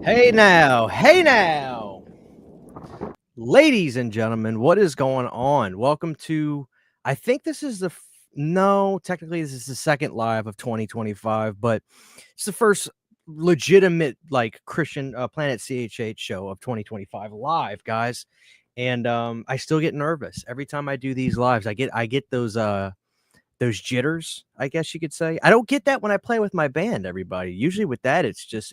Hey now, ladies and gentlemen, what is going on? Welcome to, I think this is no, technically this is the second live of 2025, but it's the first legitimate like Christian Planet CHH show of 2025 live, guys. And I still get nervous every time I do these lives. I get those jitters, I guess you could say. I don't get that when I play with my band, everybody. Usually with that, it's just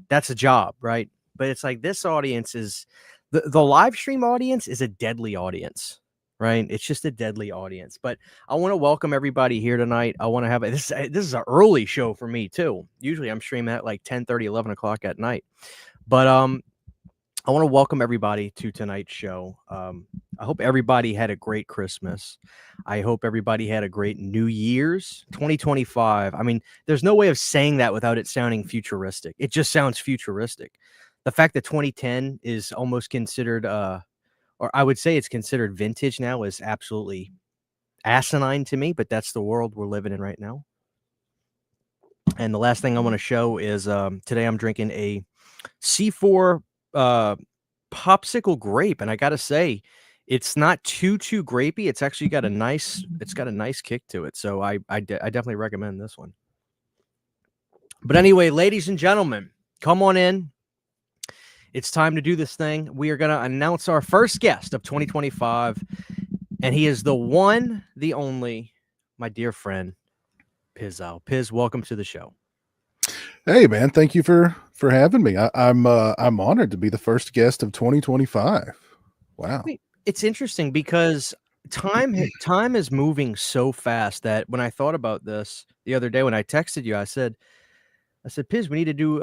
that's a job, right? But it's like this audience is the live stream audience is a deadly audience, right? It's just a deadly audience. But I want to welcome everybody here tonight. I want to have this is an early show for me too. Usually I'm streaming at like 10:30, 11 o'clock at night. But I want to welcome everybody to tonight's show. I hope everybody had a great Christmas. I hope everybody had a great New Year's 2025. I mean, there's no way of saying that without it sounding futuristic. It just sounds futuristic. The fact that 2010 is almost considered, or I would say it's considered vintage now, is absolutely asinine to me, but that's the world we're living in right now. And the last thing I want to show is today I'm drinking a C4 popsicle grape, and I gotta say it's not too grapey. It's actually got a nice kick to it, so I definitely recommend this one. But anyway, ladies and gentlemen, come on in. It's time to do this thing. We are gonna announce our first guest of 2025, and he is the one, the only, my dear friend Pizowell. Piz, welcome to the show. Hey man, thank you for having me. I'm honored to be the first guest of 2025. Wow. It's interesting because time is moving so fast that when I thought about this the other day when I texted you, I said, Piz, we need to do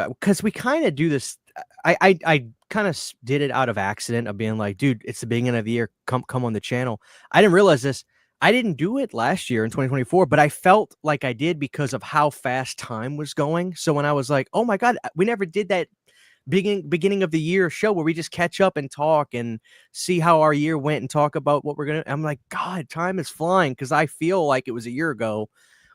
because we kind of do this. I kind of did it out of accident of being like, dude, it's the beginning of the year. Come on the channel. I didn't realize this. I didn't do it last year in 2024, but I felt like I did because of how fast time was going. So when I was like, oh my God, we never did that beginning of the year show where we just catch up and talk and see how our year went and talk about what we're going to, I'm like, God, time is flying. Cause I feel like it was a year ago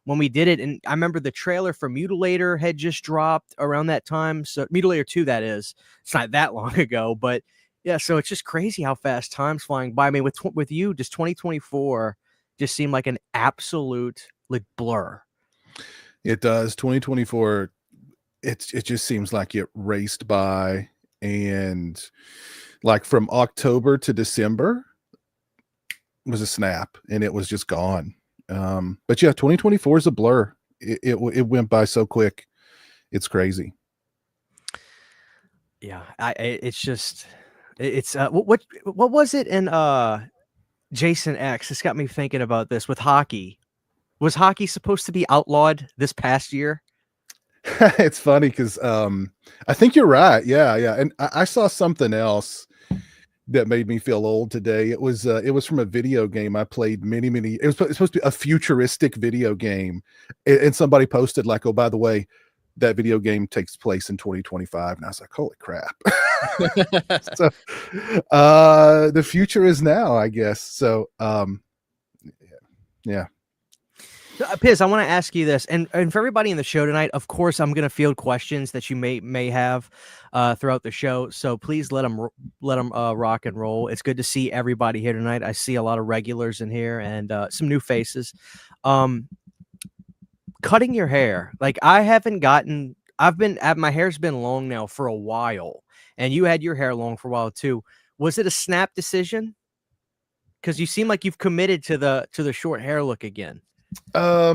when we did it. And I remember the trailer for Mutilator had just dropped around that time. So Mutilator 2, that is, it's not that long ago, but yeah. So it's just crazy how fast time's flying by. I mean, with you, just 2024 just seemed like an absolute like blur. It does. 2024, it just seems like it raced by, and like from October to December was a snap and it was just gone. But yeah, 2024 is a blur. It went by so quick. It's crazy. Yeah, it's what was it in Jason X? It's got me thinking about this with hockey. Was hockey supposed to be outlawed this past year? It's funny because I think you're right. Yeah. And I saw something else that made me feel old today. It was from a video game I played many. It was supposed to be a futuristic video game, and somebody posted like, "Oh, by the way, that video game takes place in 2025," and I was like, "Holy crap!" So, the future is now, I guess. So, yeah. Piz, I want to ask you this, and for everybody in the show tonight, of course, I'm going to field questions that you may have throughout the show. So please let them rock and roll. It's good to see everybody here tonight. I see a lot of regulars in here and some new faces. Cutting your hair, like my hair's been long now for a while, and you had your hair long for a while too. Was it a snap decision? Because you seem like you've committed to the short hair look again. I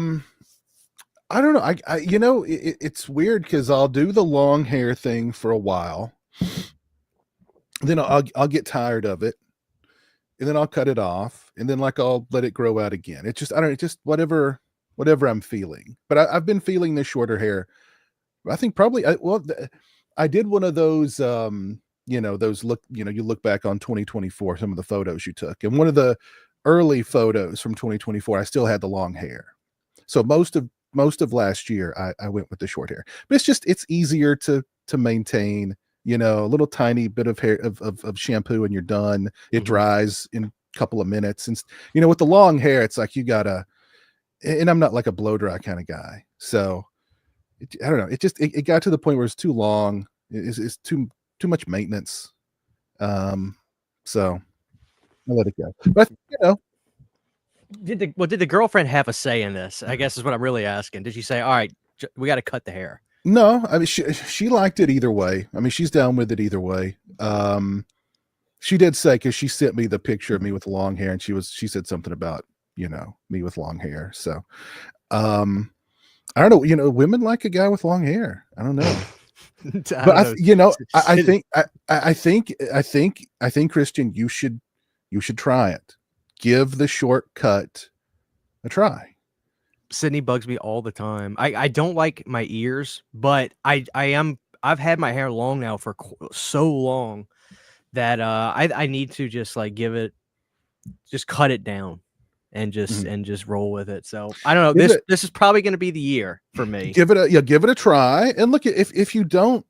don't know. I it's weird because I'll do the long hair thing for a while, then I'll get tired of it, and then I'll cut it off, and then like I'll let it grow out again. It's just whatever I'm feeling. But I've been feeling the shorter hair. I think probably I did one of those you look back on 2024, some of the photos you took, and one of the early photos from 2024, I still had the long hair. So most of last year, I went with the short hair. But it's easier to maintain. A little tiny bit of hair of shampoo and you're done. It dries in a couple of minutes. And with the long hair, it's like you gotta. And I'm not like a blow dry kind of guy, so I don't know. It got to the point where it's too long. It's too much maintenance. So I let it go. But Did the girlfriend have a say in this? I guess is what I'm really asking. Did she say, "All right, we got to cut the hair"? no, I mean she liked it either way. I mean, she's down with it either way. She did say, because she sent me the picture of me with long hair, and she said something about me with long hair. So I don't know. Women like a guy with long hair. I don't know. I think Christian, you should try it. Give the shortcut a try. Sydney bugs me all the time. I don't like my ears, but I've had my hair long now for so long that I need to just like just cut it down and just roll with it. So I don't know. This is probably going to be the year for me. Give it a try, and look, if you don't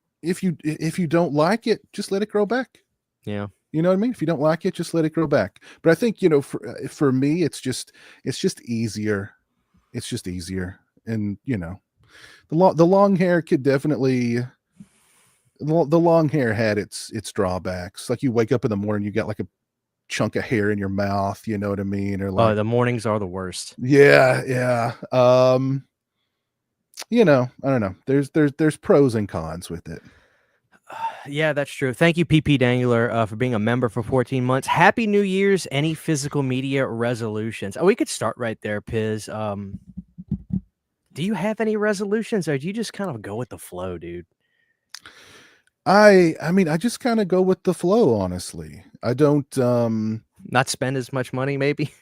like it, just let it grow back. Yeah. You know what I mean? If you don't like it, just let it grow back. But I think, for me, it's just easier. It's just easier. And, the long hair could definitely, the long hair had its drawbacks. Like, you wake up in the morning, you got like a chunk of hair in your mouth, you know what I mean? Or like, the mornings are the worst. Yeah. Yeah. I don't know. There's pros and cons with it. Yeah, that's true. Thank you, PP Dangler, for being a member for 14 months. Happy New Year's. Any physical media resolutions? Oh, we could start right there, Piz. Do you have any resolutions, or do you just kind of go with the flow, dude? I mean, I just kind of go with the flow, honestly. I don't not spend as much money, maybe.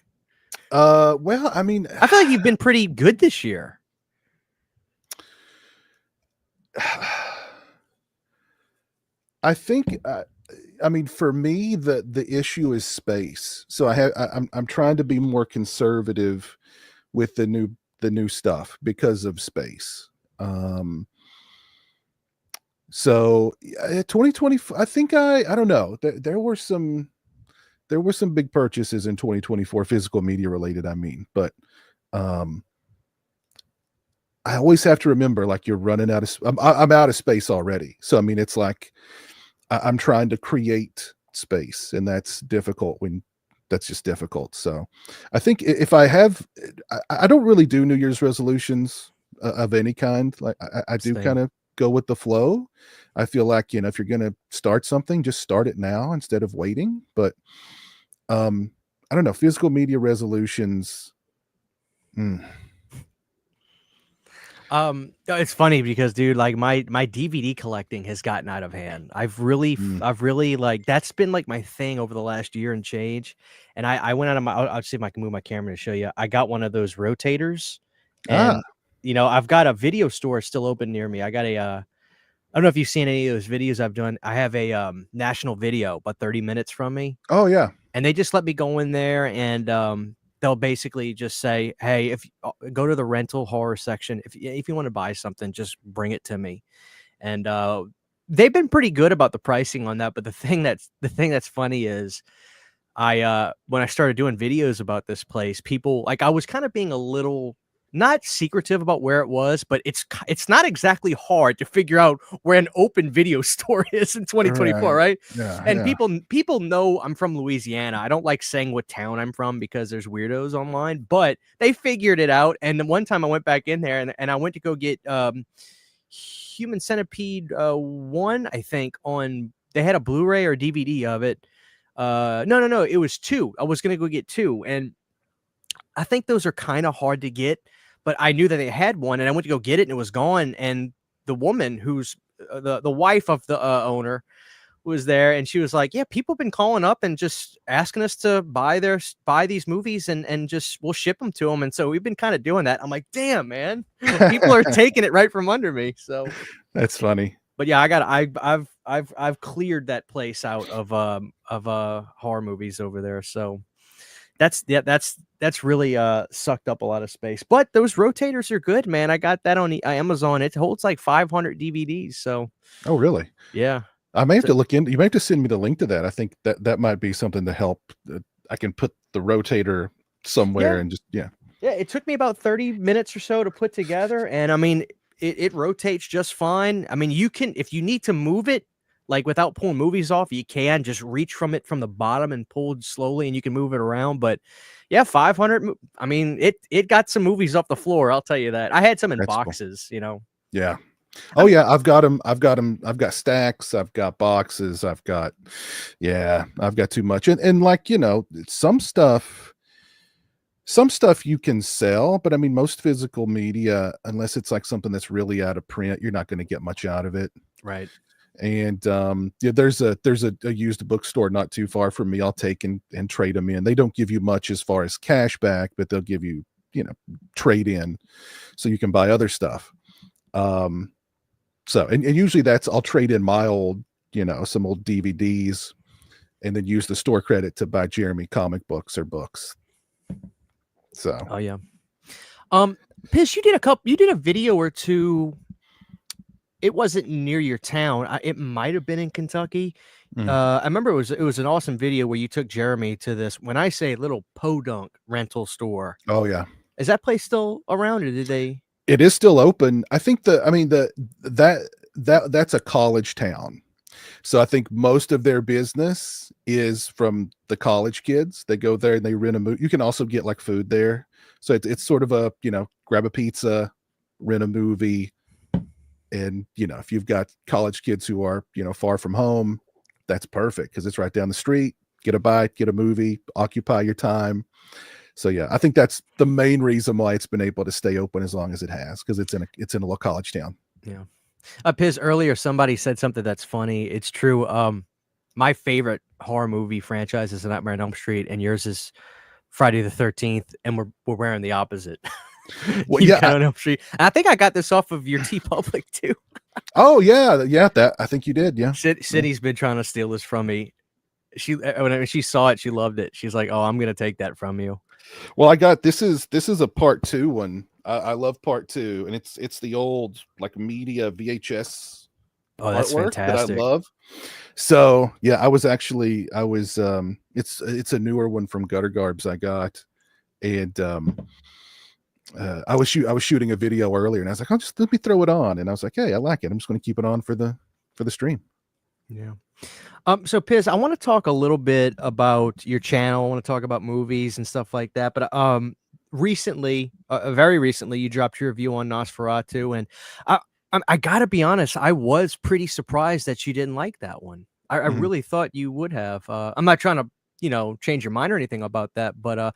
Well, I mean, I feel like you've been pretty good this year. I think, I mean, for me, the issue is space. So I'm trying to be more conservative with the new stuff because of space. So 2020, I think I don't know. There were some big purchases in 2024, physical media related. I mean, but I always have to remember, like, you're running out of. I'm out of space already. So I mean, it's like I'm trying to create space, and that's difficult that's just difficult. So I think if I have, I don't really do New Year's resolutions of any kind. Like I do kind of go with the flow. I feel like, if you're going to start something, just start it now instead of waiting. But I don't know, physical media resolutions. It's funny because, dude, like my DVD collecting has gotten out of hand. I've really like, that's been like my thing over the last year and change. And I went out of I'll see if I can move my camera to show you. I got one of those rotators, and I've got a video store still open near me. I got I don't know if you've seen any of those videos I've done. I have a National Video about 30 minutes from me. Oh yeah. And they just let me go in there, and they'll basically just say, "Hey, if go to the rental horror section, if you want to buy something, just bring it to me." And they've been pretty good about the pricing on that. But the thing that's funny is, when I started doing videos about this place, people, like, I was kind of being a little not secretive about where it was, but it's not exactly hard to figure out where an open video store is in 2024, right? Yeah, and people know I'm from Louisiana. I don't like saying what town I'm from because there's weirdos online, but they figured it out. And then one time I went back in there, and I went to go get Human Centipede 1, I think, they had a Blu-ray or DVD of it. No, it was 2. I was gonna go get 2, and I think those are kind of hard to get, but I knew that they had one, and I went to go get it, and it was gone. And the woman who's the wife of the owner was there, and she was like, "Yeah, people have been calling up and just asking us to buy these movies, and just we'll ship them to them." And so we've been kind of doing that. I'm like, "Damn, man, people are taking it right from under me." So that's funny. But yeah, I've cleared that place out of horror movies over there. So that's really sucked up a lot of space. But those rotators are good, man. I got that on Amazon. It holds like 500 DVDs. So oh, really? Yeah. I may have to look into. You may have to send me the link to that. I think that might be something to help. I can put the rotator somewhere and just Yeah, it took me about 30 minutes or so to put together, and I mean, it rotates just fine. I mean, you can, if you need to move it, like without pulling movies off, you can just reach from it from the bottom and pull slowly, and you can move it around. But yeah, 500. I mean, it got some movies off the floor. I'll tell you that. I had some in That's cool. boxes, you know. Yeah. Oh yeah, I've got them. I've got stacks. I've got boxes. I've got too much. And like, you know, some stuff you can sell, but I mean, most physical media, unless it's like something that's really out of print, you're not going to get much out of it. Right. And yeah, there's a used bookstore not too far from me. I'll take and trade them in. They don't give you much as far as cash back, but they'll give you, you know, trade in so you can buy other stuff. So, and usually I'll trade in my old, you know, some old DVDs and then use the store credit to buy Jeremy comic books or books. So, oh yeah. Piz, you did a video or two. It wasn't near your town. It might have been in Kentucky. I remember it was an awesome video where you took Jeremy to this, when I say little podunk rental store. Oh yeah. Is that place still around, or did they? It is still open. I think that's a college town. So I think most of their business is from the college kids. They go there and they rent a movie. You can also get like food there. So it's sort of a, you know, grab a pizza, rent a movie. And, you know, if you've got college kids who are, you know, far from home, that's perfect because it's right down the street. Get a bite, get a movie, occupy your time. So yeah, I think that's the main reason why it's been able to stay open as long as it has, because it's in a little college town. Yeah. Piz, earlier somebody said something that's funny. It's true. My favorite horror movie franchise is Nightmare on Elm Street, and yours is Friday the 13th, and we're wearing the opposite. Well, yeah, on Elm Street. And I think I got this off of your TeePublic too. Oh yeah, that I think you did. Yeah, Sydney's been trying to steal this from me. When she saw it, she loved it. She's like, "Oh, I'm gonna take that from you." Well, I got this is a part 2 one. I love part 2, and it's the old like media VHS that's artwork fantastic. that I love. So yeah, I was it's a newer one from Gutter Garbs I got, and I was shooting a video earlier, and I was like, just let me throw it on, and I was like, hey, I like it. I'm just going to keep it on for the stream. Yeah. So Piz, I want to talk a little bit about your channel. I want to talk about movies and stuff like that. But recently, very recently, you dropped your review on Nosferatu, and I gotta be honest, I was pretty surprised that you didn't like that one. I really thought you would have. I'm not trying to, you know, change your mind or anything about that, but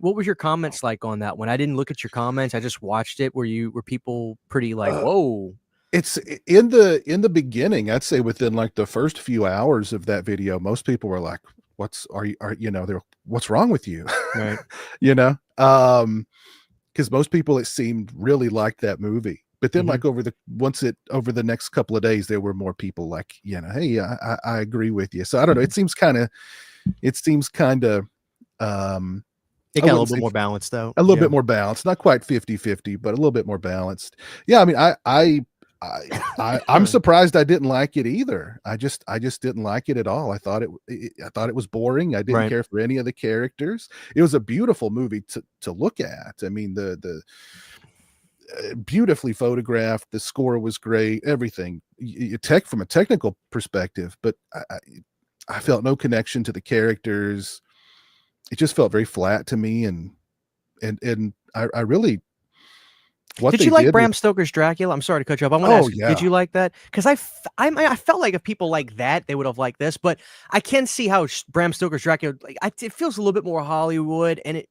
what was your comments like on that one? I didn't look at your comments. I just watched it. Were people pretty like, whoa? It's in the beginning, I'd say within like the first few hours of that video, most people were like, what's wrong with you? Right. You know, because most people, it seemed, really liked that movie. But then like over the next couple of days, there were more people like, you know, hey, I agree with you. So I don't know. It seems kind of it got a little bit more balanced though. A little bit more balanced, not quite 50-50, but a little bit more balanced. Yeah. I mean, I'm surprised I didn't like it either. I just didn't like it at all. I thought it was boring. I didn't care for any of the characters. It was a beautiful movie to look at. I mean, the beautifully photographed, the score was great, everything from a technical perspective, but I felt no connection to the characters. It just felt very flat to me, and I really. Did you like Bram Stoker's Dracula? I'm sorry to cut you off. I want to ask you, did you like that? Because I felt like if people like that, they would have liked this. But I can see how Bram Stoker's Dracula, it feels a little bit more Hollywood, and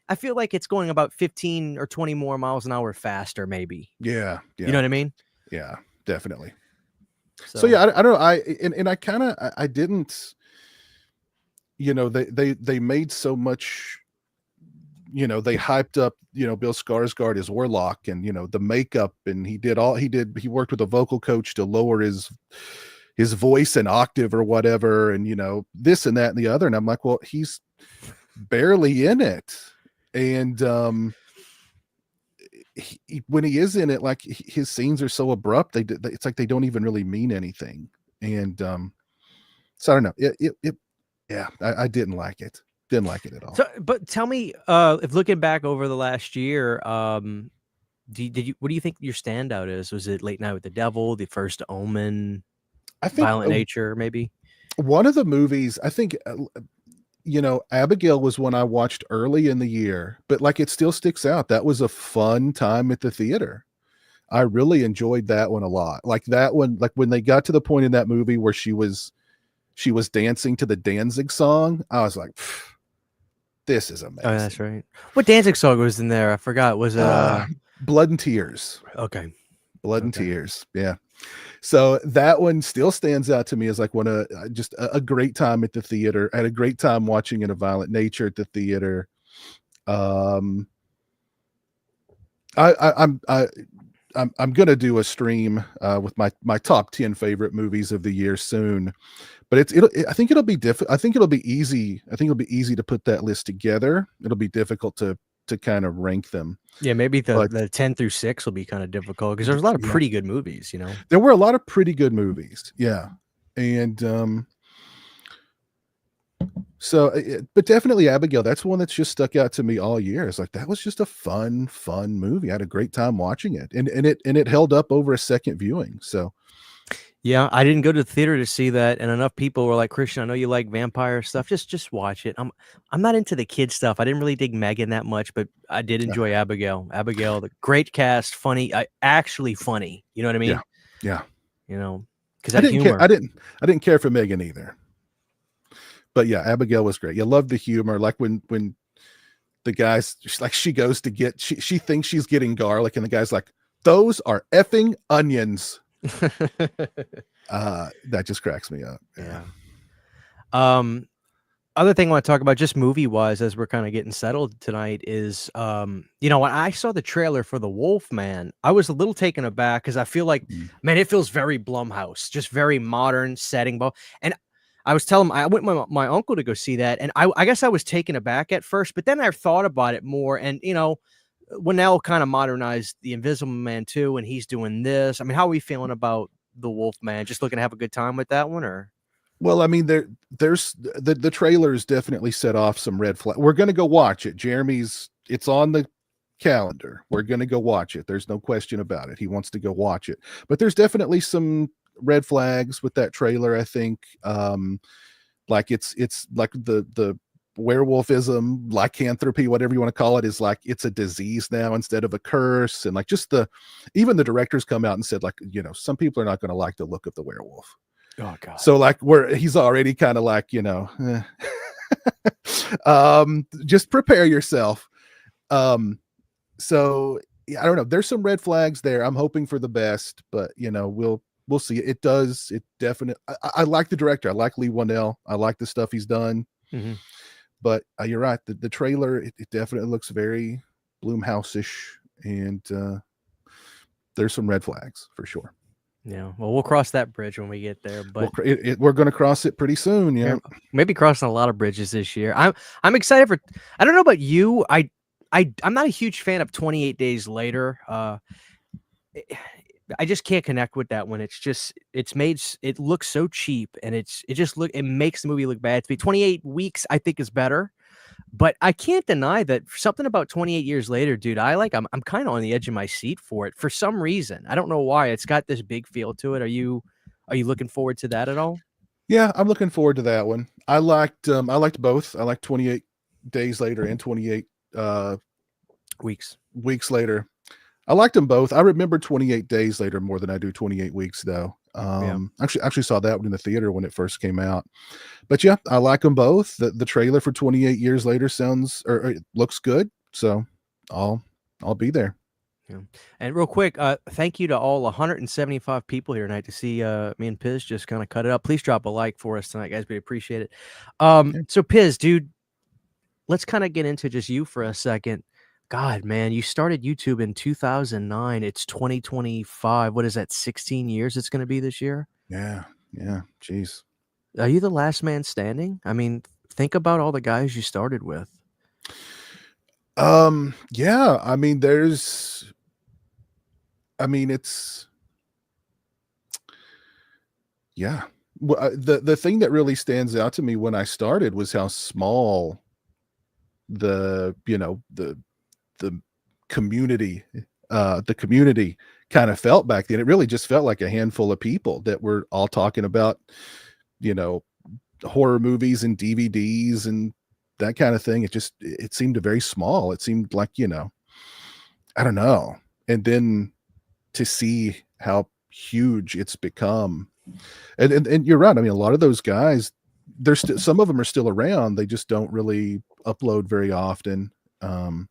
I feel like it's going about 15 or 20 more miles an hour faster, maybe. Yeah. You know what I mean? Yeah, definitely. So yeah, I don't know. I didn't. You know, they made so much. You know, they hyped up, you know, Bill Skarsgård as Warlock, and, you know, the makeup, and he worked with a vocal coach to lower his voice an octave or whatever, and, you know, this and that and the other. And I'm like, well, he's barely in it. And when he is in it, like, his scenes are so abrupt, it's like they don't even really mean anything. And so I don't know. I didn't like it. Didn't like it at all. So, but tell me, if looking back over the last year, Did you? What do you think your standout is? Was it Late Night with the Devil, The First Omen, I think Violent Nature, maybe? one of the movies, I think, Abigail was one I watched early in the year, but like it still sticks out. That was a fun time at the theater. I really enjoyed that one a lot. Like that one, like when they got to the point in that movie where she was dancing to the Danzig song, I was like, this is Oh, amazing. that's right. What Danzig song was in there? I forgot. Was it Blood and Tears? Okay. Blood and Tears. Yeah. So that one still stands out to me as like just a great time at the theater. I had a great time watching In a Violent Nature at the theater. I'm gonna do a stream with my top 10 favorite movies of the year soon, but I think it'll be difficult. I think it'll be easy. I think it'll be easy to put that list together. It'll be difficult to kind of rank them. Yeah, maybe the 10 through 6 will be kind of difficult because there's a lot of pretty good movies, There were a lot of pretty good movies. Yeah. And but definitely Abigail, that's one that's just stuck out to me all year. It's like, that was just a fun movie. I had a great time watching it, and it held up over a second viewing. So yeah, I didn't go to the theater to see that, and enough people were like, Christian, I know you like vampire stuff. Just watch it. I'm not into the kid stuff. I didn't really dig Megan that much, but I did enjoy Abigail. Abigail, the great cast, funny, actually funny. You know what I mean? Yeah. Because I didn't care for Megan either. But yeah, Abigail was great. You love the humor. Like when the guy's like, she goes to get, she thinks she's getting garlic, and the guy's like, those are effing onions. That just cracks me up. Yeah. Other thing I want to talk about, just movie wise, as we're kind of getting settled tonight, is when I saw the trailer for The Wolf Man, I was a little taken aback because I feel like, man, it feels very Blumhouse, just very modern setting. And I was telling him, I went with my uncle to go see that, and I guess I was taken aback at first, but then I thought about it more, and Winnell kind of modernized The Invisible Man too, and he's doing this. I mean, how are we feeling about The Wolf Man? Just looking to have a good time with that one, or? Well, I mean, there's the trailers definitely set off some red flag. We're going to go watch it. It's on the calendar. We're going to go watch it. There's no question about it. He wants to go watch it, but there's definitely some red flags with that trailer. I think, like it's like the werewolfism, lycanthropy, whatever you want to call it, is like it's a disease now instead of a curse. And like even the directors come out and said, like, some people are not going to like the look of the werewolf. Oh God. So like he's already kind of like, just prepare yourself. So I don't know. There's some red flags there. I'm hoping for the best, but we'll see. It definitely, I like the director. I like Lee Winnell. I like the stuff he's done. Mm-hmm. But you're right. The trailer, it definitely looks very Blumhouse-ish, and there's some red flags for sure. Yeah, well, we'll cross that bridge when we get there. But we're going to cross it pretty soon. Yeah, maybe crossing a lot of bridges this year. I'm excited for. I don't know about you. I'm not a huge fan of 28 Days Later. I just can't connect with that one. It's made it look so cheap, and it makes the movie look bad to me. 28 Weeks I think is better, but I can't deny that something about 28 Years Later, dude. I'm kind of on the edge of my seat for it for some reason. I don't know why. It's got this big feel to it. Are you looking forward to that at all? Yeah, I'm looking forward to that one. I liked both. I liked 28 Days Later and 28 Weeks Later. I liked them both. I remember 28 Days Later more than I do 28 Weeks though. Actually saw that one in the theater when it first came out. But yeah, I like them both. The trailer for 28 Years Later sounds or it looks good. So I'll be there. Yeah. And real quick, thank you to all 175 people here tonight to see me and Piz just kind of cut it up. Please drop a like for us tonight, guys. We appreciate it. So Piz, dude, let's kind of get into just you for a second. God, man, you started YouTube in 2009. It's 2025. What is that? 16 years it's going to be this year? Yeah. Jeez. Are you the last man standing? I mean, think about all the guys you started with. Yeah. I mean, it's, yeah. Well, the thing that really stands out to me when I started was how small the community the community kind of felt back then. It really just felt like a handful of people that were all talking about, you know, horror movies and DVDs and that kind of thing. It seemed very small. It seemed like, you know, I don't know. And then to see how huge it's become, and you're right. I mean, a lot of those guys, some of them are still around. They just don't really upload very often. And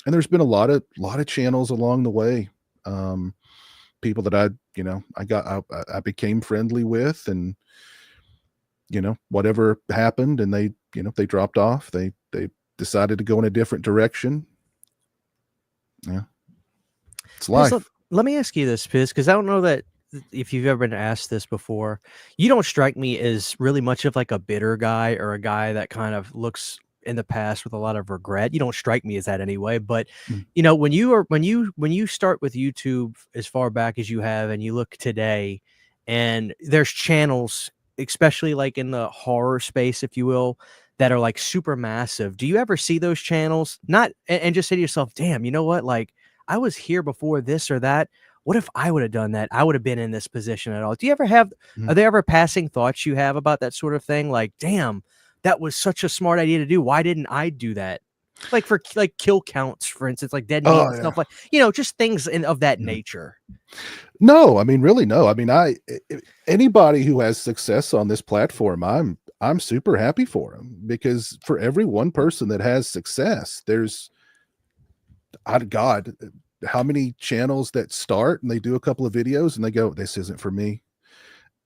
there's been a lot of channels along the way. People that I became friendly with, and you know, whatever happened, and they dropped off. They decided to go in a different direction. Yeah, it's life. Let me ask you this, Piz, because I don't know that if you've ever been asked this before. You don't strike me as really much of like a bitter guy or a guy that kind of looks in the past with a lot of regret. You don't strike me as that anyway. But you know, when you start with YouTube as far back as you have, and you look today, and there's channels, especially like in the horror space, if you will, that are like super massive. Do you ever see those channels and just say to yourself, damn, you know what? Like, I was here before this or that. What if I would have done that? I would have been in this position at all. Do you ever have, are there ever passing thoughts you have about that sort of thing? Like, damn, that was such a smart idea to do. Why didn't I do that? Like for like kill counts, for instance, like dead meat and stuff like, you know, just things of that nature. No, I mean, really, no. I mean, anybody who has success on this platform, I'm super happy for them, because for every one person that has success, there's, God, how many channels that start and they do a couple of videos and they go, this isn't for me.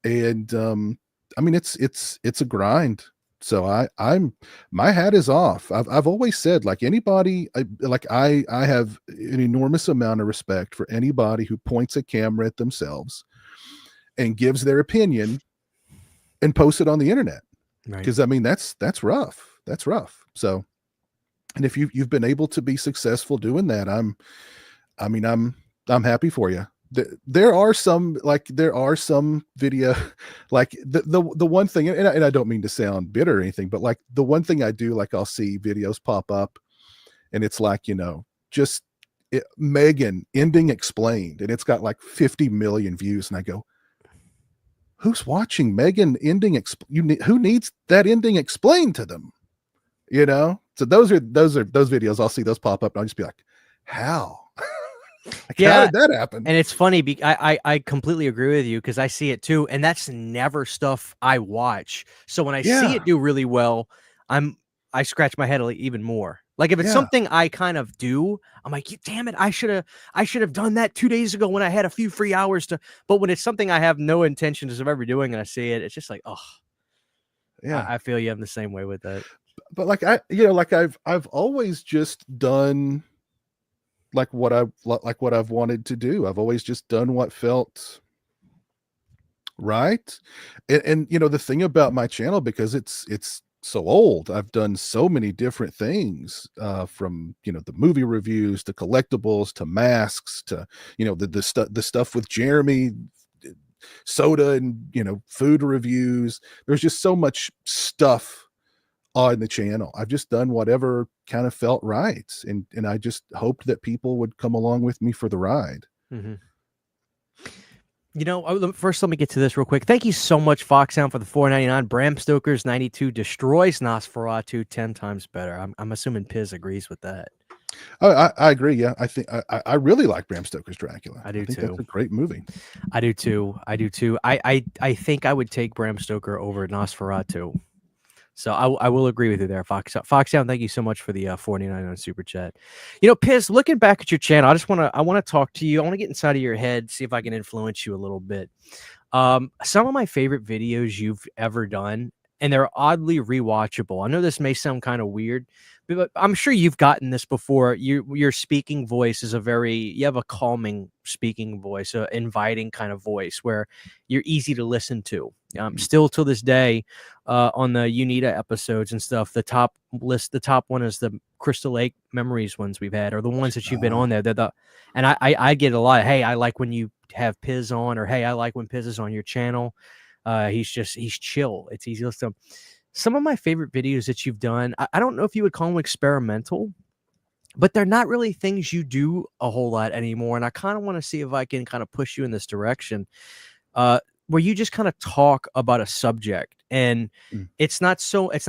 And I mean, it's a grind. So my hat is off. I've always said, like, anybody, I have an enormous amount of respect for anybody who points a camera at themselves and gives their opinion and posts it on the internet. Because I mean, that's rough. That's rough. So, and if you've been able to be successful doing that, I'm happy for you. There are some video, like the one thing, and I don't mean to sound bitter or anything, but like the one thing I do, like I'll see videos pop up and it's like, you know, just Megan ending explained, and it's got like 50 million views. And I go, who's watching Megan ending? Who needs that ending explained to them? You know? So those videos, I'll see those pop up and I'll just be like, how? Like, yeah, how did that happen? And it's funny, I completely agree with you, because I see it too, and that's never stuff I watch. So when I see it do really well, I scratch my head even more. Like if it's something I kind of do, I'm like, damn it, I should have done that 2 days ago when I had a few free hours to. But when it's something I have no intentions of ever doing and I see it, it's just like, oh, yeah. I feel you. I'm the same way with that. But like I've always just done like what I've wanted to do. I've always just done what felt right. And you know, the thing about my channel, because it's so old, I've done so many different things, from, you know, the movie reviews to collectibles to masks to, you know, the stuff with Jeremy, soda, and, you know, food reviews. There's just so much stuff on the channel. I've just done whatever kind of felt right, and I just hoped that people would come along with me for the ride. You know, first let me get to this real quick. Thank you so much, Foxhound, for the $4.99. Bram Stoker's 92 destroys Nosferatu 10 times better. I'm assuming Piz agrees with that. I agree. Yeah, I think I really like Bram Stoker's Dracula. I do too. That's a great movie. I do too. I think I would take Bram Stoker over Nosferatu. So I will agree with you there, Foxhound. Thank you so much for the $4.99 on Super Chat. You know, Piz, looking back at your channel, I want to talk to you. I want to get inside of your head, see if I can influence you a little bit. Some of my favorite videos you've ever done, and they're oddly rewatchable. I know this may sound kind of weird, but I'm sure you've gotten this before. Your speaking voice is you have a calming speaking voice, an inviting kind of voice where you're easy to listen to. Still to this day, on the UNITA episodes and stuff, the top one is the Crystal Lake Memories ones we've had, or the ones that you've been on there. And I get a lot of, hey, I like when you have Piz on, or hey, I like when Piz is on your channel. He's chill. It's easy to listen to. Some of my favorite videos that you've done, I don't know if you would call them experimental, but they're not really things you do a whole lot anymore. And I kind of want to see if I can kind of push you in this direction, where you just kind of talk about a subject, and Mm. it's not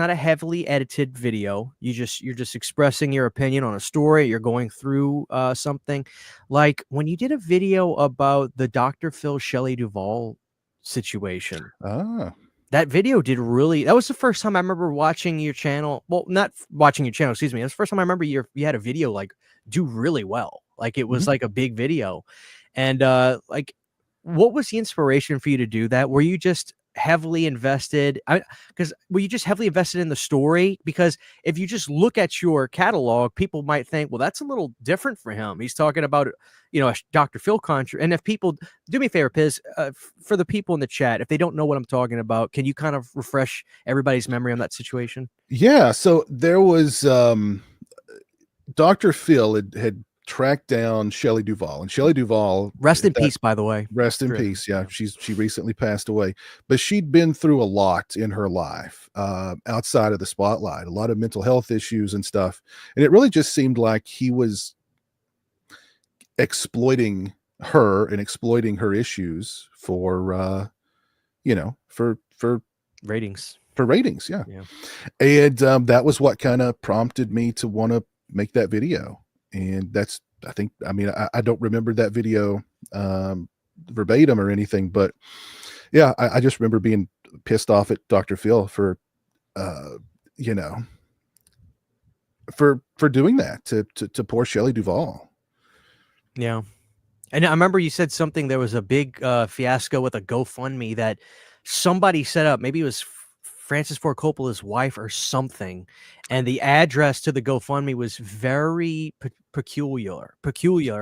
a heavily edited video. You're just expressing your opinion on a story. You're going through something, like when you did a video about the Dr. Phil Shelley Duvall situation. Ah. That video did really, that was the first time I remember watching your channel. Well, not watching your channel, excuse me. It was the first time I remember you had a video like do really well. Like it was Mhm. like a big video. And like, what was the inspiration for you to do that? Were you just heavily invested? Because were you just heavily invested in the story? Because if you just look at your catalog, people might think, well, that's a little different for him. He's talking about, you know, a Dr. Phil country. And if people do me a favor, Piz, for the people in the chat, if they don't know what I'm talking about, can you kind of refresh everybody's memory on that situation? Yeah, so there was Dr. Phil had tracked down Shelley Duvall, and Shelley Duvall, Rest in that peace, by the way. rest in Sure. peace. Yeah, Yeah. she recently passed away, but she'd been through a lot in her life outside of the spotlight, a lot of mental health issues and stuff, and it really just seemed like he was exploiting her and exploiting her issues for you know, for Ratings. ratings. Yeah. Yeah. And that was what kind of prompted me to want to make that video. And that's, I think, I mean, I don't remember that video verbatim or anything, but yeah, I just remember being pissed off at Dr. Phil for, you know, for doing that to poor Shelley Duvall. Yeah. And I remember you said something, there was a big fiasco with a GoFundMe that somebody set up. Maybe it was Francis Ford Coppola's wife or something. And the address to the GoFundMe was very peculiar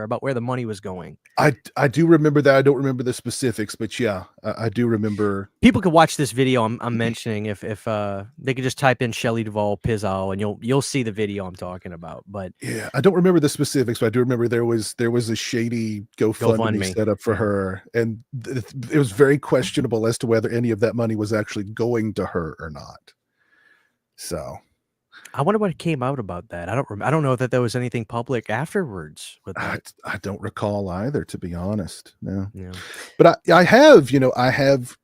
about where the money was going. I do remember that. I don't remember the specifics, but yeah, I do remember. People could watch this video I'm mentioning if they could just type in Shelley Duvall Pizowell, and you'll see the video I'm talking about. But Yeah, I don't remember the specifics, but I do remember there was a shady GoFundMe set up for her, and it was very questionable as to whether any of that money was actually going to her or not. So I wonder what came out about that. I don't know that there was anything public afterwards with that. I don't recall either, to be honest. No, Yeah. but I have, you know, I have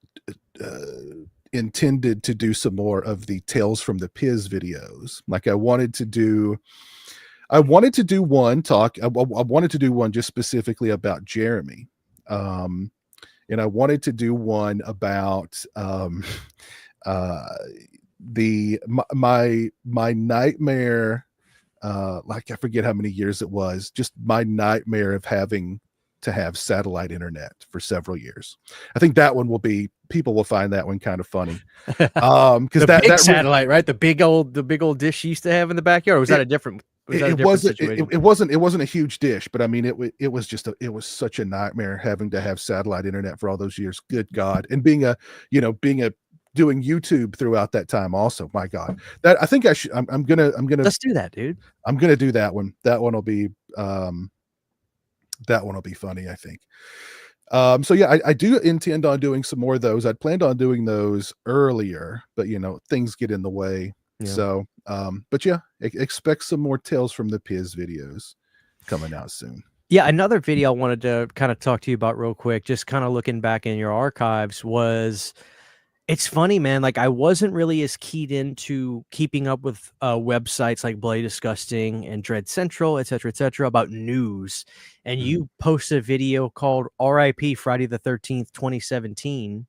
intended to do some more of the Tales from the Piz videos. Like I wanted to do one talk. I wanted to do one just specifically about Jeremy. And I wanted to do one about my nightmare, like I forget how many years it was, just my nightmare of having to have satellite internet for several years. I think that one people will find that one kind of funny. Because that satellite, right? The big old dish you used to have in the backyard. Or was that a different? It wasn't a huge dish, but I mean, it was such a nightmare having to have satellite internet for all those years. Good God. And being doing YouTube throughout that time also. My God, that I think I'm gonna let's do that, dude. I'm gonna do that one. That one will be funny, I think. So yeah, I do intend on doing some more of those. I'd planned on doing those earlier, but you know, things get in the way. Yeah. So but yeah, expect some more Tales from the Piz videos coming out soon. Yeah, another video I wanted to kind of talk to you about real quick, just kind of looking back in your archives, was it's funny, man. Like I wasn't really as keyed into keeping up with websites like Bloody Disgusting and Dread Central, et cetera, about news. And you posted a video called R.I.P. Friday the 13th, 2017.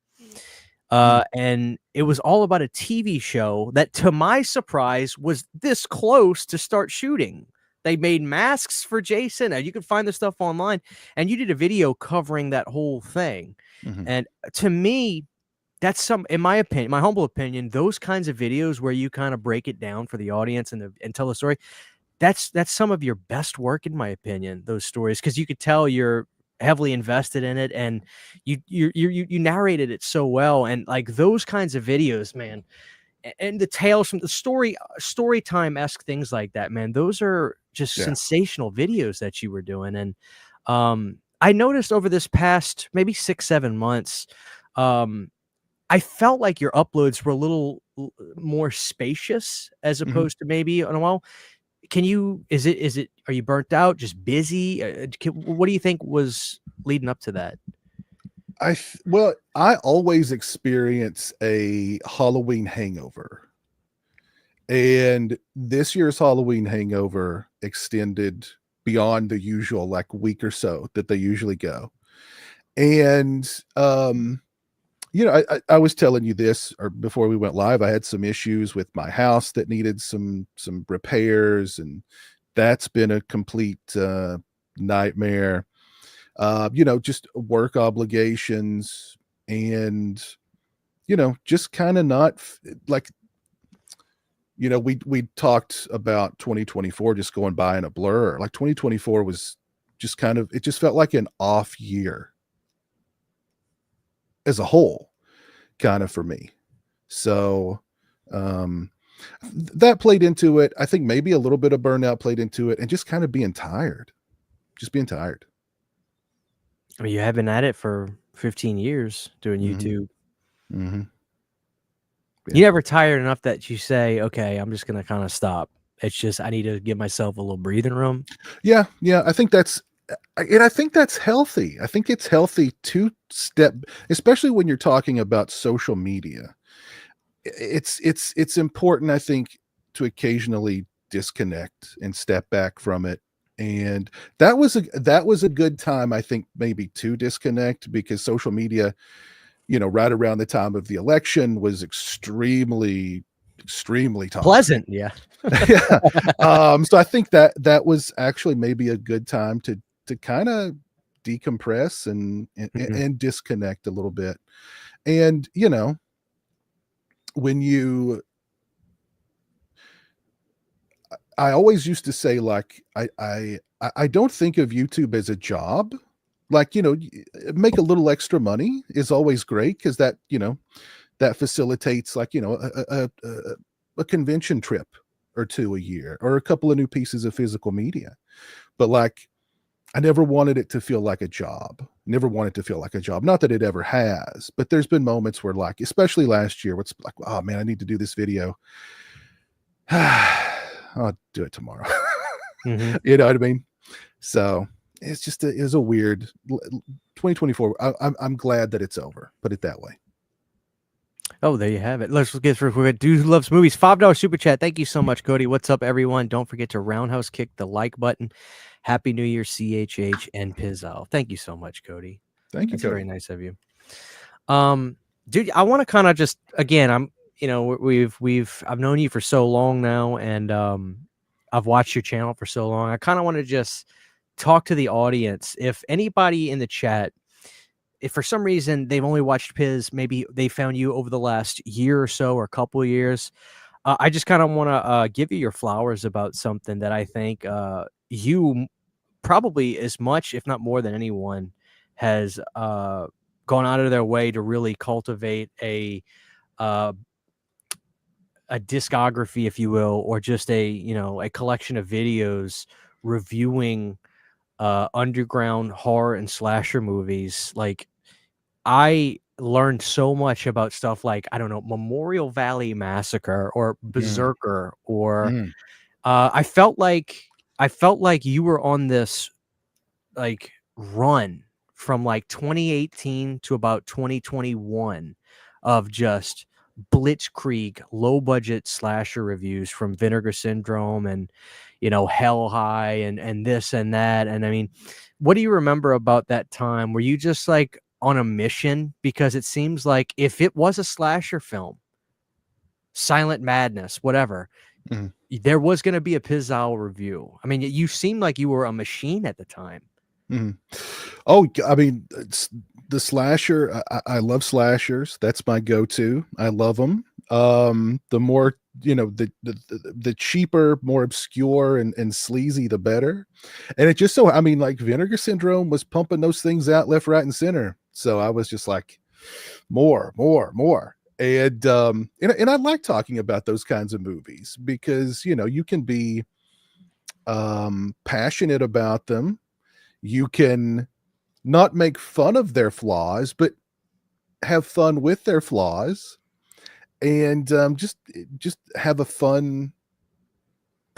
And it was all about a TV show that, to my surprise, was this close to start shooting. They made masks for Jason, and you can find the stuff online. And you did a video covering that whole thing. And to me, that's in my opinion, my humble opinion, those kinds of videos where you kind of break it down for the audience and tell the story, that's some of your best work, in my opinion, those stories, because you could tell you're heavily invested in it, and you narrated it so well. And like those kinds of videos, man, and the tales from the story time-esque things like that, man, those are just sensational videos that you were doing. And I noticed over this past maybe 6-7 months, I felt like your uploads were a little more spacious as opposed to maybe in a while. can you? Is it? Are you burnt out? Just busy? What do you think was leading up to that? Well, I always experience a Halloween hangover. And this year's Halloween hangover extended beyond the usual like week or so that they usually go. And I was telling you this or before we went live, I had some issues with my house that needed some repairs, and that's been a complete nightmare. Just work obligations and just kind of not like we talked about 2024 just going by in a blur. Like 2024 was just it just felt like an off year as a whole, kind of for me. So that played into it. I think maybe a little bit of burnout played into it, and just kind of being tired. Just being tired. I mean, you have been at it for 15 years doing Mhm. YouTube. Mm-hmm. Yeah. You never tired enough that you say, okay, I'm just going to kind of stop. It's just, I need to give myself a little breathing room. Yeah. I think that's healthy. I think it's healthy to step, especially when you're talking about social media. It's important, I think, to occasionally disconnect and step back from it. And that was a good time, I think, maybe to disconnect, because social media, right around the time of the election was extremely toxic. Pleasant, yeah. Yeah. So I think that was actually maybe a good time to kind of decompress and disconnect a little bit. And when I always used to say, like, I don't think of YouTube as a job. Like, make a little extra money is always great, because that that facilitates, like, a convention trip or two a year, or a couple of new pieces of physical media. But like, I never wanted it to feel like a job. Never wanted to feel like a job. Not that it ever has, but there's been moments where, like, especially last year, where it's like, oh man, I need to do this video. I'll do it tomorrow. You know what I mean? So it's just it was a weird 2024. I'm glad that it's over. Put it that way. Oh, there you have it. Let's get through. Dude Who Loves Movies, $5 super chat. Thank you so much, Cody. What's up, everyone? Don't forget to roundhouse kick the like button. Happy New Year, CHH and Pizowell. Thank you so much, Cody. Thank you, That's Cody. very nice of you. Dude, I want to kind of just, again, I've known you for so long now, and I've watched your channel for so long. I kind of want to just talk to the audience. If anybody in the chat, if for some reason they've only watched Piz, maybe they found you over the last year or so, or a couple of years, I just kind of want to give you your flowers about something that I think you probably as much, if not more than anyone, has gone out of their way to really cultivate a discography, if you will, or just a collection of videos reviewing underground horror and slasher movies. Like, I learned so much about stuff like, I don't know, Memorial Valley Massacre or Berserker, or I felt like you were on this like run from like 2018 to about 2021 of just blitzkrieg low budget slasher reviews from Vinegar Syndrome and Hell High and this and that. And I mean, what do you remember about that time? Were you just like on a mission? Because it seems like if it was a slasher film, Silent Madness, whatever, there was going to be a Pizowell review. I mean, you seemed like you were a machine at the time. Oh, I mean, it's the slasher. I love slashers. That's my go-to. I love them. The more, the cheaper, more obscure and sleazy, the better. And it just so, I mean, like, Vinegar Syndrome was pumping those things out left, right, and center. So I was just like, more. And I like talking about those kinds of movies, because you can be passionate about them. You can not make fun of their flaws, but have fun with their flaws, and just have a fun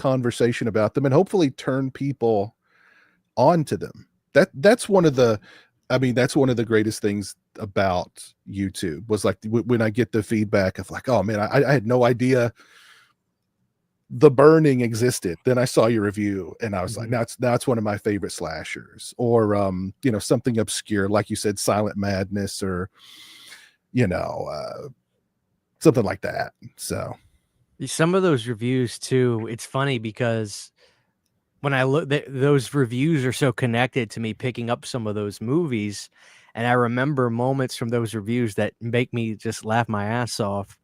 conversation about them and hopefully turn people onto them. That's one of the, I mean, that's one of the greatest things about YouTube was like when I get the feedback of like, oh man, I had no idea The Burning existed. Then I saw your review and I was like, that's one of my favorite slashers. Or you know, something obscure, like you said, Silent Madness, or you know, something like that. So Some of those reviews too, it's funny because when I look, those reviews are so connected to me picking up some of those movies, and I remember moments from those reviews that make me just laugh my ass off.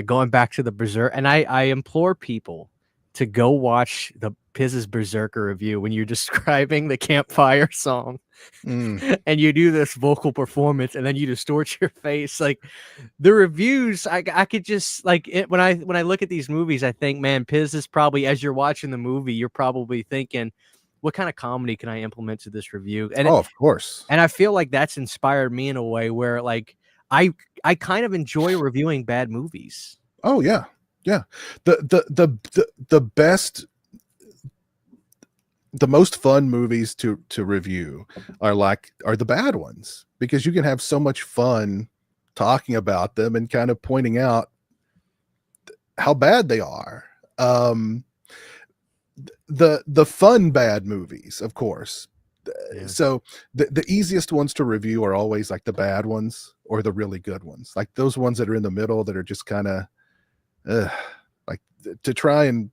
Going back to the Berserk, and I implore people to go watch the Piz's Berserker review when you're describing the campfire song, and you do this vocal performance, and then you distort your face. Like the reviews, I could just like it when I look at these movies, I think, man, Piz is probably, as you're watching the movie, you're probably thinking, what kind of comedy can I implement to this review? And oh, of course. and I feel like that's inspired me in a way where like I kind of enjoy reviewing bad movies. Oh yeah. Yeah. The best, the most fun movies to review are the bad ones, because you can have so much fun talking about them and kind of pointing out how bad they are. The fun bad movies, of course. Yeah. So the easiest ones to review are always like the bad ones or the really good ones, like those ones that are in the middle that are just kind of like to try and,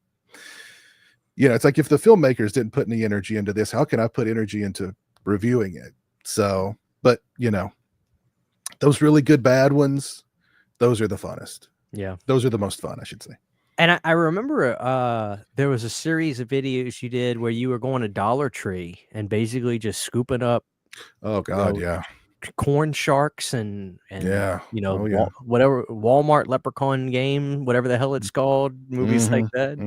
you know, it's like if the filmmakers didn't put any energy into this, how can I put energy into reviewing it? So, but you know, those really good bad ones, those are the funnest. Yeah. Those are the most fun, I should say. And I remember there was a series of videos you did where you were going to Dollar Tree and basically just scooping up, Oh God, you know, yeah. corn sharks and Yeah. you know, Oh yeah. whatever Walmart Leprechaun game, whatever the hell it's called, movies like that.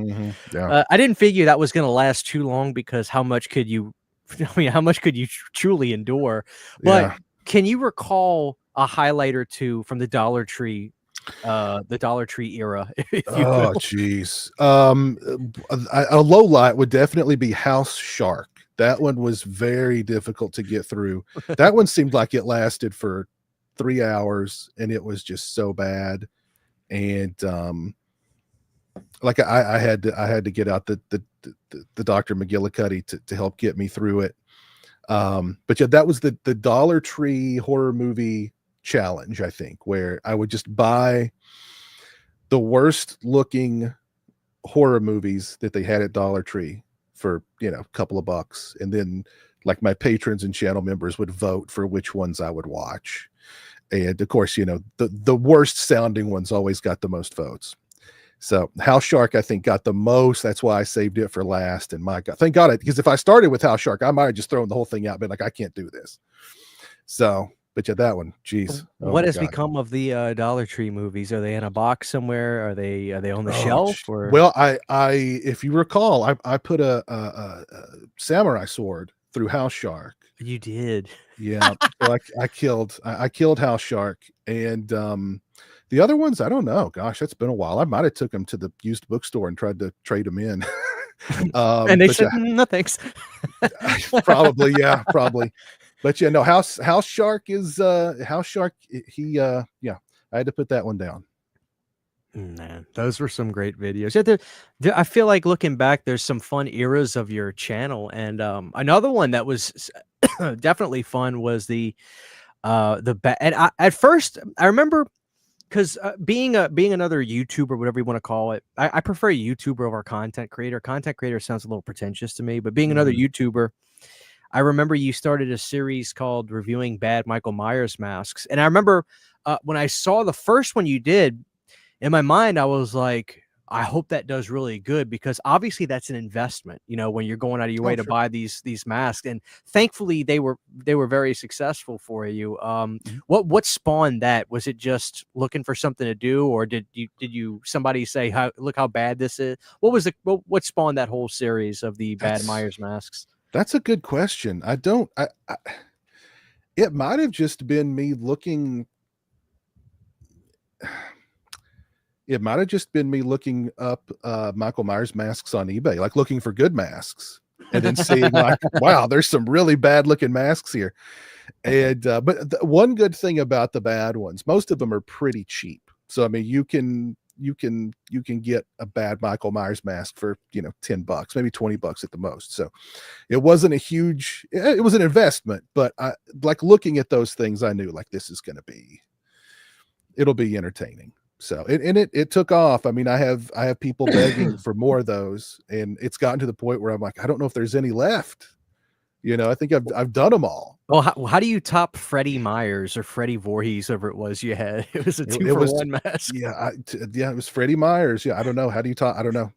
Yeah. I didn't figure that was going to last too long because how much could you, I mean, how much could you truly endure? But Yeah. can you recall a highlight or two from the Dollar Tree era, if you Oh will? geez. A low light would definitely be House Shark. That one was very difficult to get through. That one seemed like it lasted for 3 hours and it was just so bad. And like I had to get out the Dr. McGillicuddy to help get me through it. But yeah, that was the Dollar Tree horror movie challenge, I think, where I would just buy the worst looking horror movies that they had at Dollar Tree for, you know, a couple of bucks, and then like my patrons and channel members would vote for which ones I would watch. And of course, you know, the worst sounding ones always got the most votes. So House Shark, I think, got the most. That's why I saved it for last. And my God, thank God, because if I started with House Shark, I might have just thrown the whole thing out, been like, I can't do this. So, but yeah, that one, geez. What has become of the Dollar Tree movies? Are they in a box somewhere? Are they on the Oh, shelf? Or well, I if you recall, I put a samurai sword through House Shark. you did? Yeah, so I killed House Shark, and the other ones, I don't know. Gosh, that's been a while. I might have took them to the used bookstore and tried to trade them in. And they But said, yeah, no, thanks. probably, yeah, probably. But yeah, no, House Shark is House Shark. He yeah, I had to put that one down. Man, those were some great videos. Yeah, I feel like looking back, there's some fun eras of your channel, and another one that was definitely fun was the and at first I remember because being another YouTuber, whatever you want to call it, I prefer a YouTuber over a content creator. Content creator sounds a little pretentious to me, but being another YouTuber, I remember you started a series called Reviewing Bad Michael Myers Masks, and I remember when I saw the first one you did. In my mind, I was like, I hope that does really good, because obviously that's an investment, you know, when you're going out of your way Oh, to sure. buy these masks. And thankfully they were very successful for you. Mhm. What spawned that? Was it just looking for something to do, or did you somebody say, look how bad this is? What spawned that whole series of the Bad Myers masks? That's a good question. I don't. It might have just been me looking. it might have just been me looking up Michael Myers masks on eBay, like looking for good masks, and then seeing like, wow, there's some really bad looking masks here. And but one good thing about the bad ones, most of them are pretty cheap. So I mean, you can get a bad Michael Myers mask for, you know, $10, maybe $20 at the most. So it wasn't a huge, it was an investment, but I like looking at those things. I knew like this is going to be, it'll be entertaining. So it took off. I mean, I have people begging for more of those, and it's gotten to the point where I'm like, I don't know if there's any left. You know, I think I've done them all. Well, how do you top Freddy Myers or Freddy Voorhees, whoever it was you had? It was a two-for-one mask. Yeah, yeah, it was Freddy Myers. Yeah, I don't know. How do you talk? I don't know.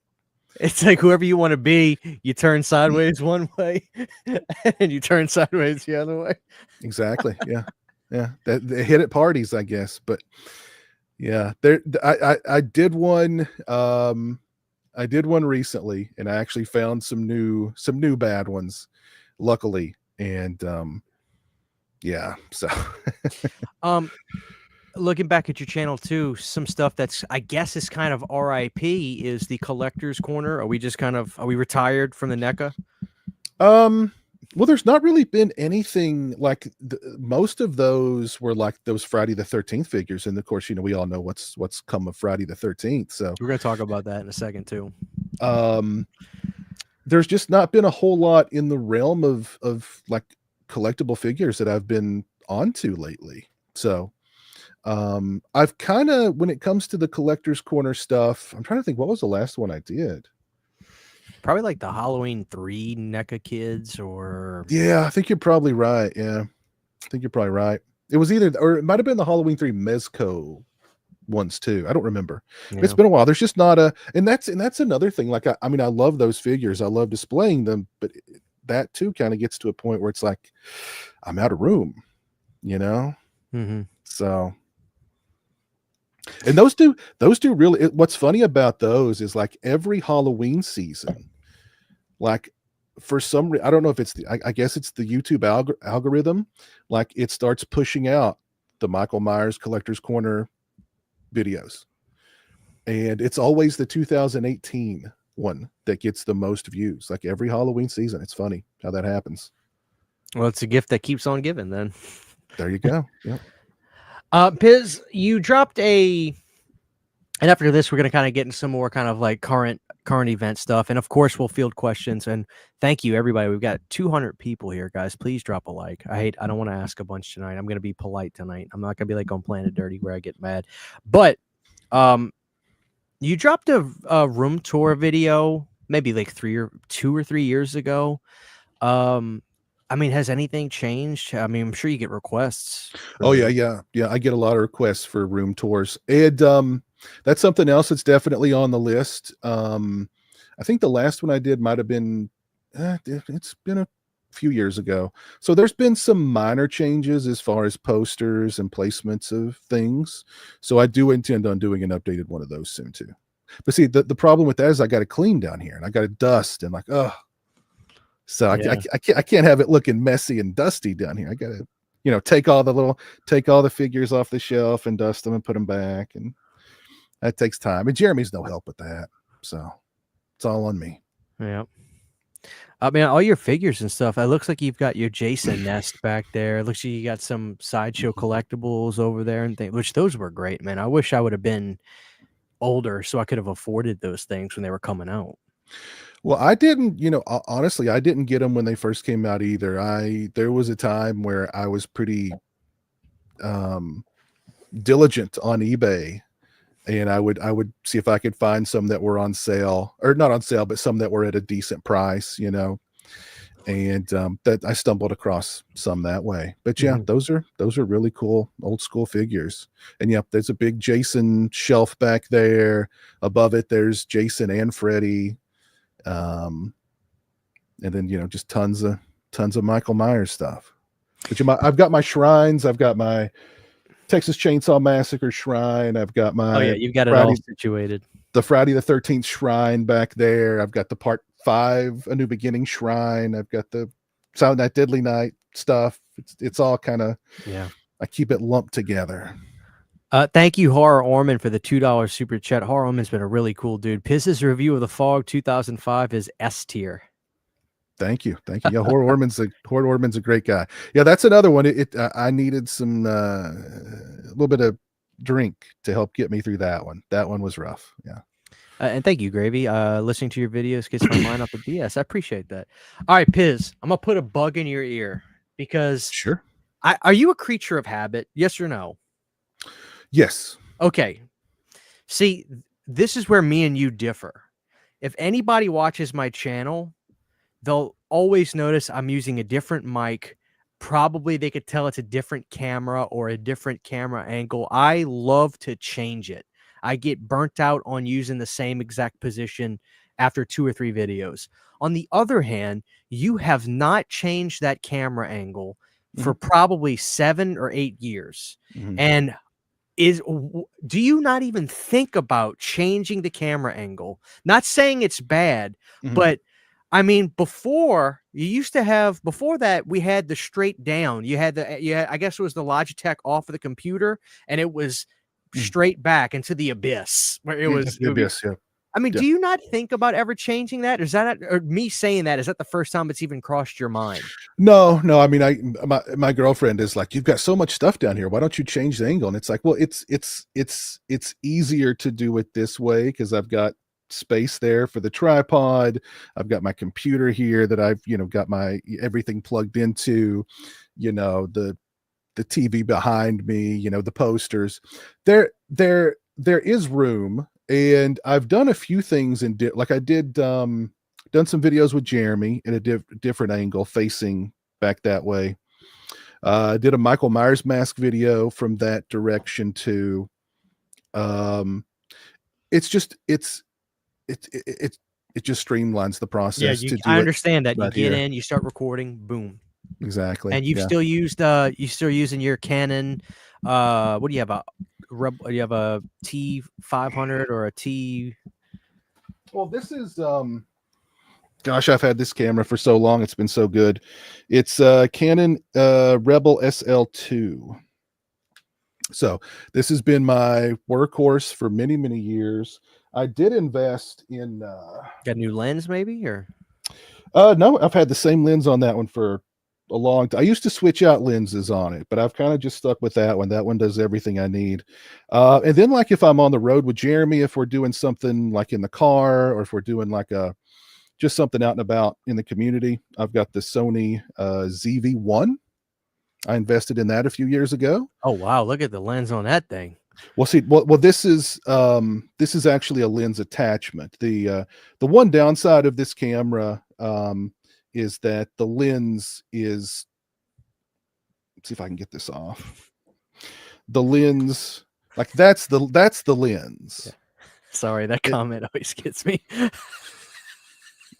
It's like whoever you want to be, you turn sideways one way, and you turn sideways the other way. Exactly. Yeah, yeah. They hit at parties, I guess. But yeah, there. I did one. I did one recently, and I actually found some new bad ones, luckily. And yeah, so looking back at your channel too, some stuff that's, I guess, is kind of RIP is the collector's corner. Are we retired from the NECA? Well, there's not really been anything like most of those were like those Friday the 13th figures, and of course, you know, we all know what's come of Friday the 13th. So we're going to talk about that in a second too. There's just not been a whole lot in the realm of like collectible figures that I've been onto lately. So I've kind of, when it comes to the collector's corner stuff, I'm trying to think, what was the last one I did? Probably like the Halloween 3 NECA kids, or yeah, I think you're probably right. Yeah, I think you're probably right. It was either, or it might have been the Halloween 3 Mezco ones too. I don't remember. Yeah. It's been a while. There's just not a, and that's another thing. Like I mean, I love those figures. I love displaying them, but that too kind of gets to a point where it's like I'm out of room, you know. Mm-hmm. So, and those two really. What's funny about those is like every Halloween season, like for some reason, I don't know if it's I guess it's the YouTube algorithm, like it starts pushing out the Michael Myers Collector's Corner videos, and it's always the 2018 one that gets the most views, like every Halloween season. It's funny how that happens. Well, it's a gift that keeps on giving then. There you go. Yeah. Piz, you dropped and after this we're going to kind of get into some more kind of like current event stuff, and of course we'll field questions. And thank you everybody. We've got 200 people here, guys. Please drop a like. I don't want to ask a bunch tonight. I'm going to be polite tonight. I'm not going to be like on Planet Dirty where I get mad. But you dropped a room tour video maybe like 2 or 3 years ago. I mean, has anything changed? I mean, I'm sure you get requests. Oh yeah. I get a lot of requests for room tours, and that's something else that's definitely on the list. I think the last one I did might have been, it's been a few years ago. So there's been some minor changes as far as posters and placements of things. So I do intend on doing an updated one of those soon too. But see, the problem with that is I got to clean down here, and I got to dust, and like, so yeah. I can't have it looking messy and dusty down here. I got to, you know, take all the figures off the shelf and dust them and put them back, and that takes time. And Jeremy's no help with that, so it's all on me. Yeah. I mean, all your figures and stuff, it looks like you've got your Jason nest back there. It looks like you got some Sideshow collectibles over there and things, which those were great, man. I wish I would have been older so I could have afforded those things when they were coming out. Well, I didn't, you know, honestly, I didn't get them when they first came out either. There was a time where I was pretty diligent on eBay, and I would see if I could find some that were on sale, or not on sale, but some that were at a decent price, you know. And that I stumbled across some that way. But yeah, those are really cool old school figures. And yep, there's a big Jason shelf back there. Above it, there's Jason and Freddy. And then, you know, just tons of Michael Myers stuff. But I've got my shrines. I've got my Texas Chainsaw Massacre shrine. I've got my you've got it all situated. The Friday the 13th shrine back there. I've got the Part 5 A New Beginning shrine. I've got the Silent Night Deadly Night stuff. It's all kind of, I keep it lumped together. Thank you, Horror Orman, for the $2 super chat. Horror Orman's been a really cool dude. Piss's review of the Fog 2005 is S tier. Thank you. Yeah, Horror Orman's a great guy. Yeah, that's another one. I needed some a little bit of drink to help get me through that one. That one was rough. Yeah. And thank you, Gravy. Listening to your videos gets my mind off the BS. I appreciate that. All right, Piz, I'm gonna put a bug in your ear because Sure. are you a creature of habit? Yes or no? Yes. Okay. See, this is where me and you differ. If anybody watches my channel, they'll always notice I'm using a different mic. Probably they could tell it's a different camera or a different camera angle. I love to change it. I get burnt out on using the same exact position after 2 or 3 videos. On the other hand, you have not changed that camera angle for probably 7 or 8 years. And do you not even think about changing the camera angle? Not saying it's bad, but I mean, before that, we had the straight down. You had I guess it was the Logitech off of the computer, and it was straight back into the abyss where it was. The abyss, yeah. I mean, Yeah. do you not think about ever changing that? Is that or me saying that? Is that the first time it's even crossed your mind? No. I mean, my girlfriend is like, you've got so much stuff down here. Why don't you change the angle? And it's like, well, it's easier to do it this way because I've got space there for the tripod. I've got my computer here that I've got my everything plugged into. The TV behind me. The posters. There is room. And I've done a few things like I did done some videos with Jeremy in a different angle facing back that way. I did a Michael Myers mask video from that direction too. It just streamlines the process to do I it understand that. You right get here. in, you start recording, boom. Exactly. And you've still used you still using your Canon what do you have, you have a T500 or a T? Well, this is gosh, I've had this camera for so long. It's been so good. It's Canon Rebel SL2. So this has been my workhorse for many, many years. I did invest in Got a new lens maybe, or no, I've had the same lens on that one for a long time. I used to switch out lenses on it, but I've kind of just stuck with that one. That one does everything I need. And then like if I'm on the road with Jeremy, if we're doing something like in the car, or if we're doing like just something out and about in the community, I've got the Sony ZV-1. I invested in that a few years ago. Oh wow, look at the lens on that thing. Well, see, well, this is actually a lens attachment. The one downside of this camera is that the lens is, let's see if I can get this off. The lens, like that's the lens. Yeah. Sorry, that comment always gets me.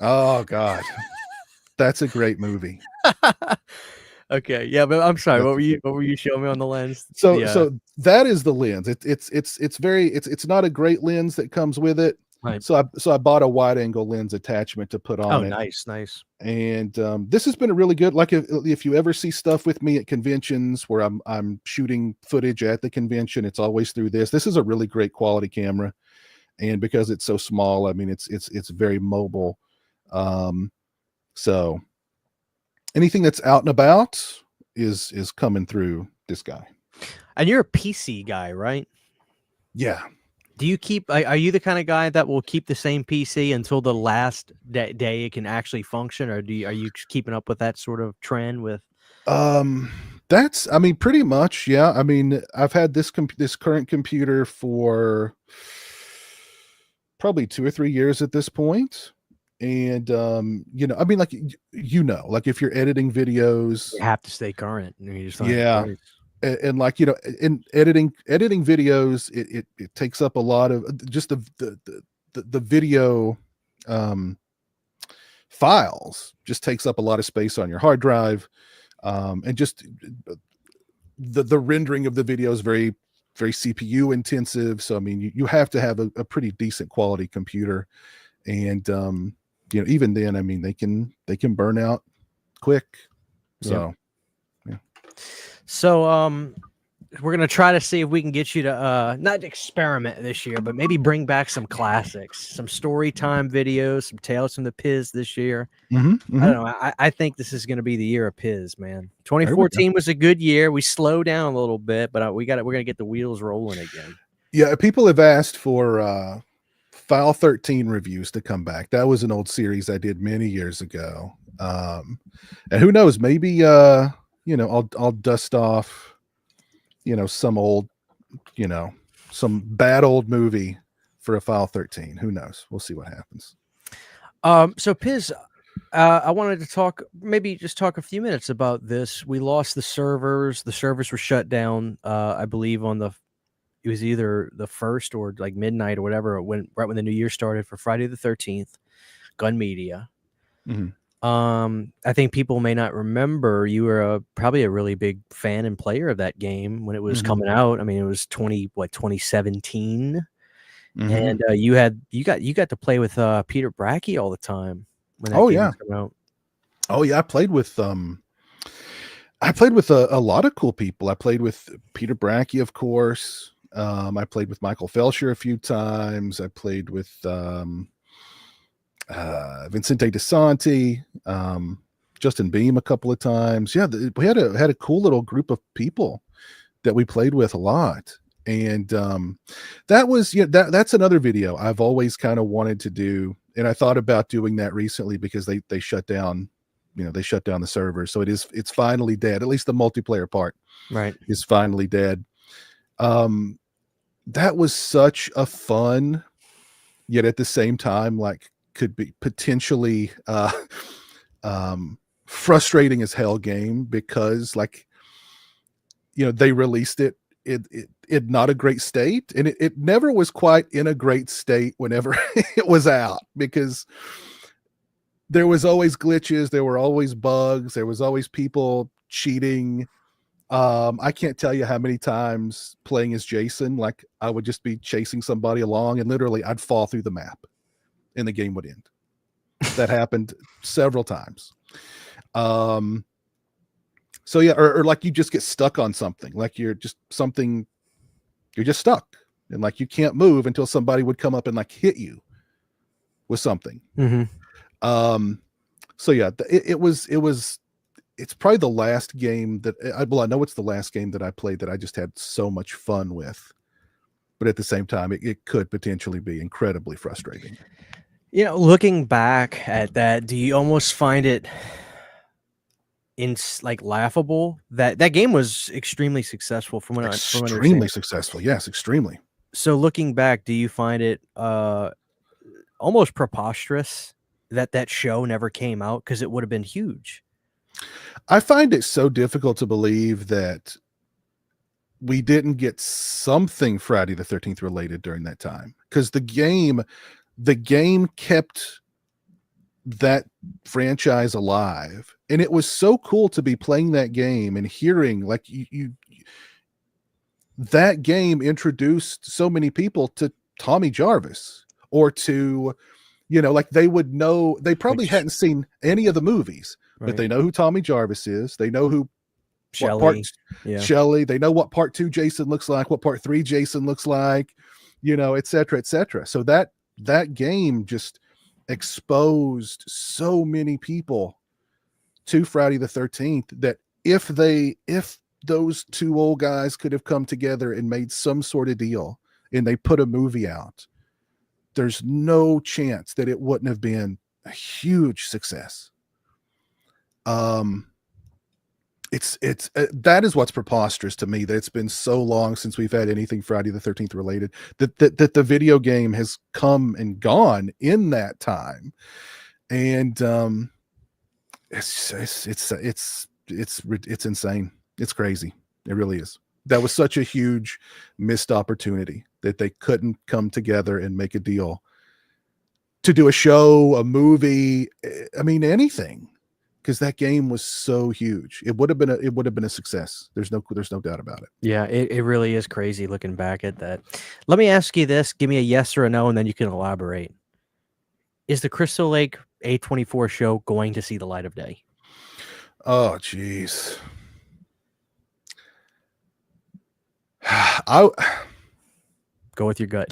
Oh God, that's a great movie. Okay, yeah, but I'm sorry. What were you showing me on the lens? So that is the lens. It's not a great lens that comes with it. Right. So I bought a wide angle lens attachment to put on it. Oh, nice. And this has been a really good. Like if you ever see stuff with me at conventions where I'm shooting footage at the convention, it's always through this. This is a really great quality camera, and because it's so small, I mean it's very mobile. So anything that's out and about is coming through this guy. And you're a PC guy, right? Yeah. Do you are you the kind of guy that will keep the same PC until the last day it can actually function, or are you keeping up with that sort of trend with? That's, I mean, pretty much. Yeah. I mean, I've had this current computer for probably 2 or 3 years at this point. And I mean, like like if you're editing videos, you have to stay current. Yeah. And like in editing videos, it takes up a lot of just the video files, just takes up a lot of space on your hard drive, and just the rendering of the video is very, very CPU intensive. So I mean, you have to have a pretty decent quality computer, and even then, I mean, they can burn out quick. So So we're gonna try to see if we can get you to not experiment this year, but maybe bring back some classics, some story time videos, some tales from the Piz this year. I don't know. I think this is going to be the year of Piz, man. 2014 was a good year. We slowed down a little bit, but we're going to get the wheels rolling again. Yeah, people have asked for File 13 reviews to come back. That was an old series I did many years ago. And who knows, maybe I'll dust off some old, some bad old movie for a File 13. Who knows? We'll see what happens. So Piz, I wanted to maybe just talk a few minutes about this. We lost the servers. The servers were shut down, I believe it was either the 1st or like midnight or whatever, right when the new year started for Friday the 13th, Gun Media. I think people may not remember you were probably a really big fan and player of that game when it was coming out. I mean, it was 2017. And you got to play with Peter Bracke all the time when that game was coming out. Oh yeah, I played with a lot of cool people. I played with Peter Bracke, of course. I played with Michael Felsher a few times. I played with Vincente DeSanti, Justin Beam a couple of times. Yeah, we had a cool little group of people that we played with a lot. And that was that's another video I've always kind of wanted to do, and I thought about doing that recently because they shut down, they shut down the server, so it's finally dead. At least the multiplayer part, right, is finally dead. That was such a fun, yet at the same time, like, could be potentially frustrating as hell game because, like, they released it in not a great state, and it never was quite in a great state whenever it was out, because there was always glitches, there were always bugs, there was always people cheating. I can't tell you how many times playing as Jason, like, I would just be chasing somebody along and literally I'd fall through the map and the game would end. That happened several times. So yeah, or like you just get stuck on something, like you're just stuck, and like you can't move until somebody would come up and like hit you with something. So yeah, it's probably the last game that I know it's the last game that I played that I just had so much fun with, but at the same time, it could potentially be incredibly frustrating. Looking back at that, do you almost find it like laughable that game was extremely successful from what extremely successful? Yes, extremely. So looking back, do you find it almost preposterous that show never came out, because it would have been huge? I find it so difficult to believe that we didn't get something Friday the 13th related during that time, because the game kept that franchise alive, and it was so cool to be playing that game and hearing, like, that game introduced so many people to Tommy Jarvis, or to, like, they would know, they probably hadn't seen any of the movies, right, but they know who Tommy Jarvis is. They know who Shelly, they know what part 2 Jason looks like, what part 3 Jason looks like, et cetera, et cetera. So that game just exposed so many people to Friday the 13th that if those two old guys could have come together and made some sort of deal and they put a movie out, there's no chance that it wouldn't have been a huge success. That is what's preposterous to me, that it's been so long since we've had anything Friday the 13th related, that the video game has come and gone in that time. And it's insane. It's crazy. It really is. That was such a huge missed opportunity that they couldn't come together and make a deal to do a show, a movie, I mean, anything, because that game was so huge. It would have been a success. There's no doubt about it. Yeah, it really is crazy looking back at that. Let me ask you this. Give me a yes or a no, and then you can elaborate. Is the Crystal Lake A24 show going to see the light of day? Oh, geez. I Go with your gut.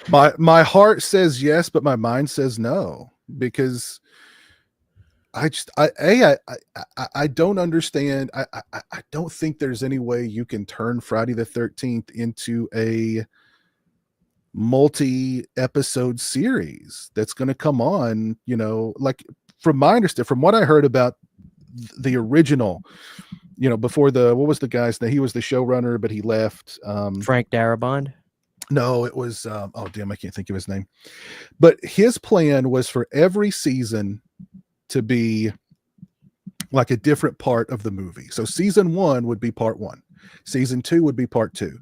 my heart says yes, but my mind says no, because I don't understand. I don't think there's any way you can turn Friday the 13th into a multi-episode series that's going to come on, like from my understanding, from what I heard about the original, before what was the guy's name? He was the showrunner, but he left. Frank Darabont. No, it was, oh damn, I can't think of his name. But his plan was for every season to be like a different part of the movie. So season 1 would be part 1. Season 2 would be part 2.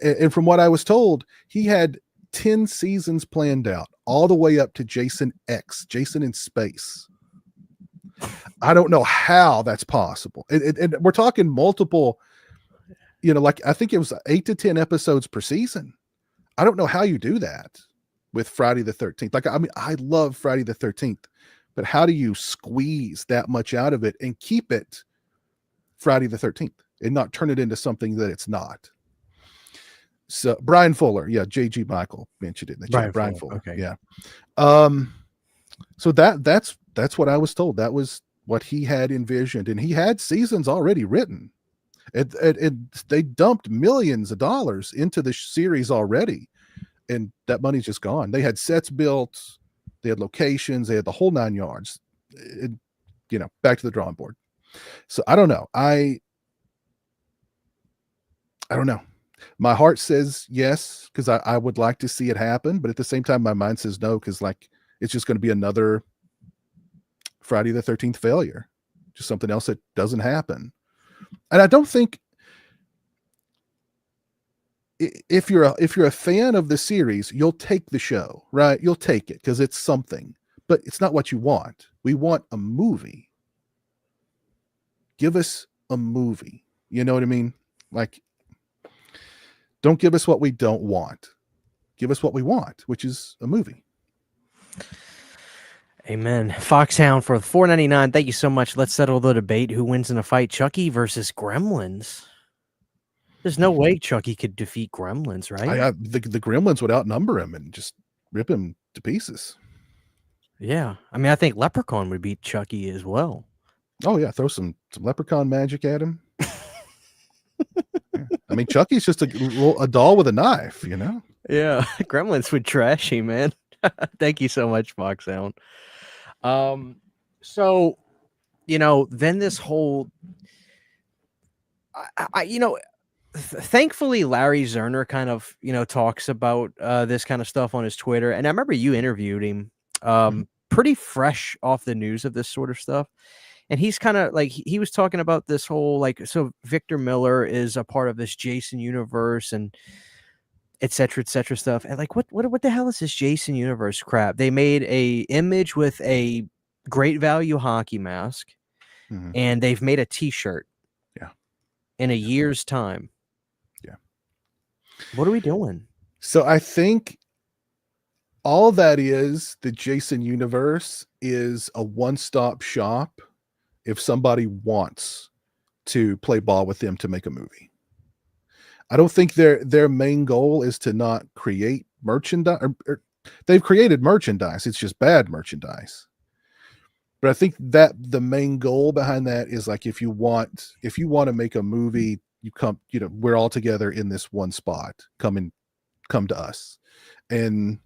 And from what I was told, he had 10 seasons planned out, all the way up to Jason X, Jason in Space. I don't know how that's possible. And we're talking multiple, like I think it was 8 to 10 episodes per season. I don't know how you do that with Friday the 13th. Like, I mean, I love Friday the 13th, but how do you squeeze that much out of it and keep it Friday the 13th and not turn it into something that it's not? So Brian Fuller, yeah, JG Michael mentioned it in the chat. Brian Fuller, okay. Yeah. So that's what I was told. That was what he had envisioned, and he had seasons already written. They dumped millions of dollars into the series already, and that money's just gone. They had sets built, they had locations, they had the whole 9 yards. Back to the drawing board. So I don't know. I don't know. My heart says yes, because I would like to see it happen, but at the same time, my mind says no, because like it's just going to be another Friday the 13th failure, just something else that doesn't happen. And I don't think, if you're a fan of the series, you'll take the show, right? You'll take it because it's something, but it's not what you want. We want a movie. Give us a movie. You know what I mean? Like, don't give us what we don't want. Give us what we want, which is a movie. Amen. Foxhound for $4.99. Thank you so much. Let's settle the debate. Who wins in a fight, Chucky versus Gremlins? There's no way Chucky could defeat Gremlins, right? The Gremlins would outnumber him and just rip him to pieces. Yeah. I mean, I think Leprechaun would beat Chucky as well. Oh, yeah. Throw some leprechaun magic at him. Yeah. I mean, Chucky's just a doll with a knife, Yeah. Gremlins would trash him, man. Thank you so much, Foxhound. So, then this whole, thankfully Larry Zerner kind of, talks about this kind of stuff on his Twitter. And I remember you interviewed him pretty fresh off the news of this sort of stuff. And he's kind of like, he was talking about this whole, like, so Victor Miller is a part of this Jason universe and et cetera stuff. And like, what the hell is this Jason universe crap? They made a image with a Great Value hockey mask, and they've made a t-shirt in a year's time. Yeah. What are we doing? So I think all that is, the Jason universe is a one-stop shop if somebody wants to play ball with them to make a movie. I don't think their main goal is to not create merchandise. Or they've created merchandise. It's just bad merchandise. But I think that the main goal behind that is like, if you want to make a movie, you come, we're all together in this one spot. Come to us. And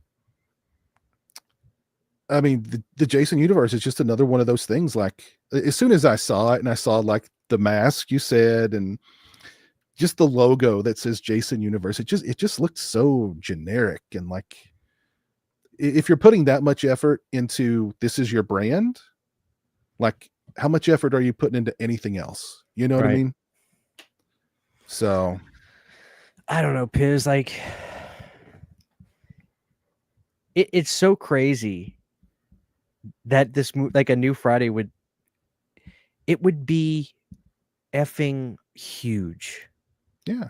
I mean, the Jason universe is just another one of those things. Like, as soon as I saw it, and I saw like the mask you said, and just the logo that says Jason universe, it just looked so generic. And like, if you're putting that much effort into, this is your brand, like, how much effort are you putting into anything else? You know what I mean? So I don't know, Piz, like, it's so crazy that this like a new Friday would be effing huge. Yeah.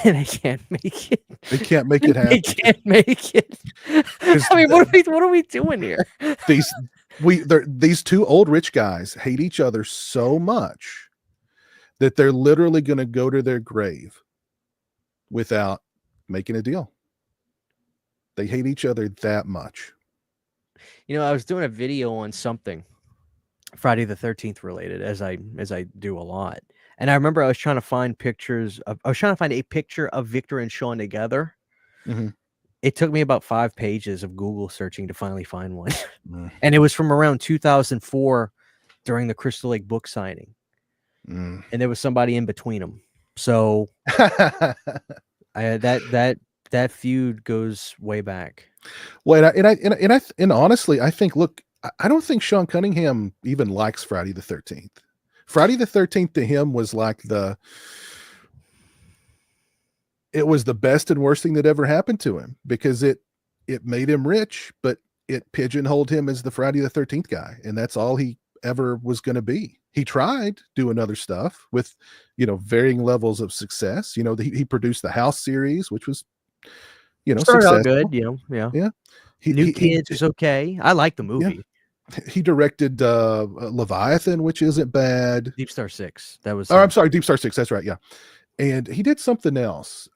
And I can't make it. They can't make it happen. They can't make it. I mean, what are we doing here? These two old rich guys hate each other so much that they're literally going to go to their grave without making a deal. They hate each other that much. I was doing a video on something Friday the 13th related, as I do a lot. And I remember I was trying to find a picture of Victor and Sean together. Mm-hmm. It took me about 5 pages of Google searching to finally find one. Mm. And it was from around 2004 during the Crystal Lake book signing. Mm. And there was somebody in between them. So that feud goes way back. Well, and honestly, I think, look, I don't think Sean Cunningham even likes Friday the 13th. Friday the 13th to him was like it was the best and worst thing that ever happened to him, because it made him rich, but it pigeonholed him as the Friday the 13th guy. And that's all he ever was going to be. He tried doing other stuff with, varying levels of success. He produced the House series, which was, started successful. out good, yeah. Yeah. New Kids was okay. I like the movie. Yeah. He directed Leviathan, which isn't bad. Deep Star 6. That was. I'm sorry, Deep Star 6. That's right. Yeah. And he did something else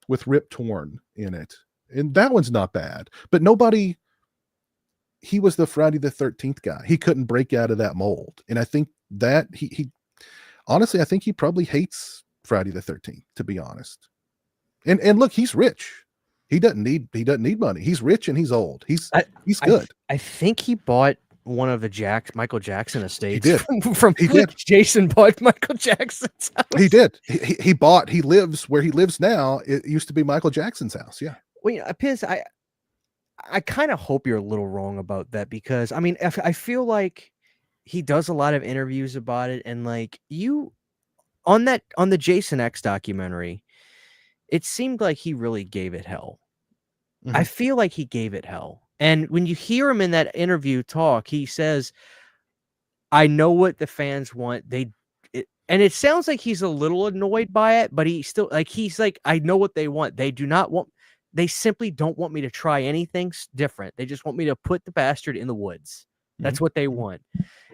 with Rip Torn in it. And that one's not bad. But he was the Friday the 13th guy. He couldn't break out of that mold. And I think that he honestly, I think he probably hates Friday the 13th, to be honest. And look, he's rich. He doesn't need money. He's rich and he's old. He's good. I think he bought one of the Michael Jackson estates. He did. From he did. Jason bought Michael Jackson's house. He did. He lives where he lives now. It used to be Michael Jackson's house. Yeah. Well, Piz, I kind of hope you're a little wrong about that, because I mean, I feel like he does a lot of interviews about it, and like on the Jason X documentary, it seemed like he really gave it hell. Mm-hmm. I feel like he gave it hell. And when you hear him in that interview talk, he says, I know what the fans want. And it sounds like he's a little annoyed by it, but he's like, I know what they want. They simply don't want me to try anything different. They just want me to put the bastard in the woods. That's what they want.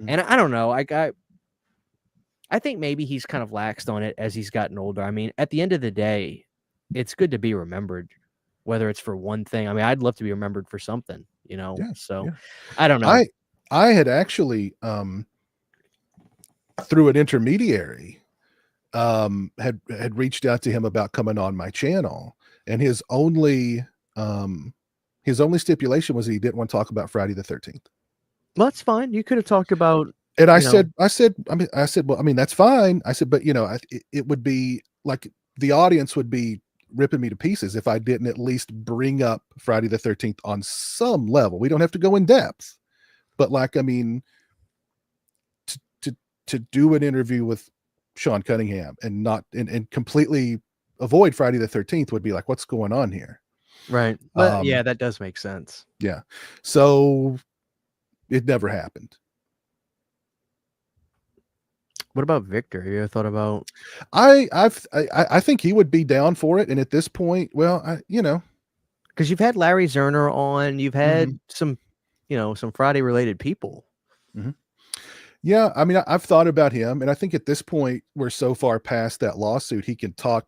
And I don't know. I think maybe he's kind of laxed on it as he's gotten older. I mean, at the end of the day, it's good to be remembered, whether it's for one thing. I mean, I'd love to be remembered for something, Yeah, so yeah. I don't know. I had actually, through an intermediary, had reached out to him about coming on my channel, and his only stipulation was that he didn't want to talk about Friday the 13th. Well, that's fine. You could have talked about. And I said, well, I mean, that's fine. I said, but it would be like the audience would be ripping me to pieces if I didn't at least bring up Friday the 13th on some level. We don't have to go in depth, but like, I mean, to do an interview with Sean Cunningham and not and completely avoid Friday the 13th would be like, what's going on here? Right. But yeah, that does make sense. Yeah. So it never happened. What about Victor? You ever thought about? I think he would be down for it. And at this point, well, because you've had Larry Zerner on, you've had some Friday related people. Mm-hmm. Yeah, I mean, I've thought about him, and I think at this point we're so far past that lawsuit, he can talk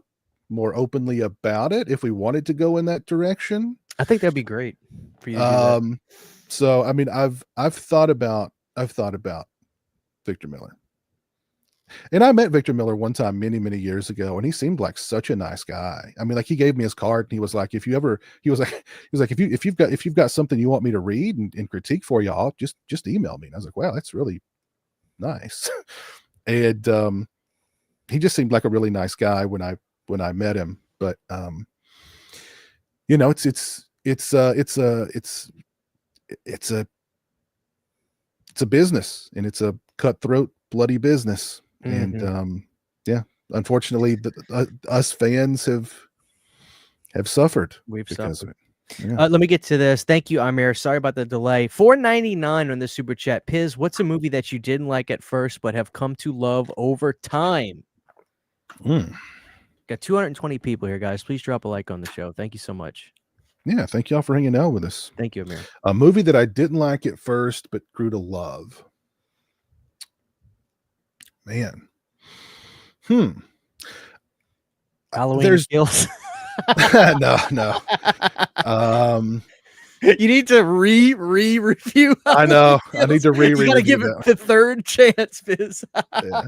more openly about it if we wanted to go in that direction. I think that'd be great for you to do that. So I mean, I've thought about Victor Miller. And I met Victor Miller one time many, many years ago, and he seemed like such a nice guy. I mean, like, he gave me his card, and he was like, if you've got something you want me to read and critique for y'all, just email me. And I was like, wow, that's really nice. And he just seemed like a really nice guy when I met him. But it's a business, and it's a cutthroat, bloody business. And unfortunately, us fans have suffered. We've because suffered. Of it. Yeah. Let me get to this. Thank you, Amir. Sorry about the delay. $4.99 on the super chat. Piz, what's a movie that you didn't like at first but have come to love over time? Got 220 people here, guys. Please drop a like on the show. Thank you so much. Yeah, thank y'all for hanging out with us. Thank you, Amir. A movie that I didn't like at first but grew to love. Man. Halloween There's Kills. no. You need to review. I know. I need to You got to review give it that. the third chance, Biz. Yeah.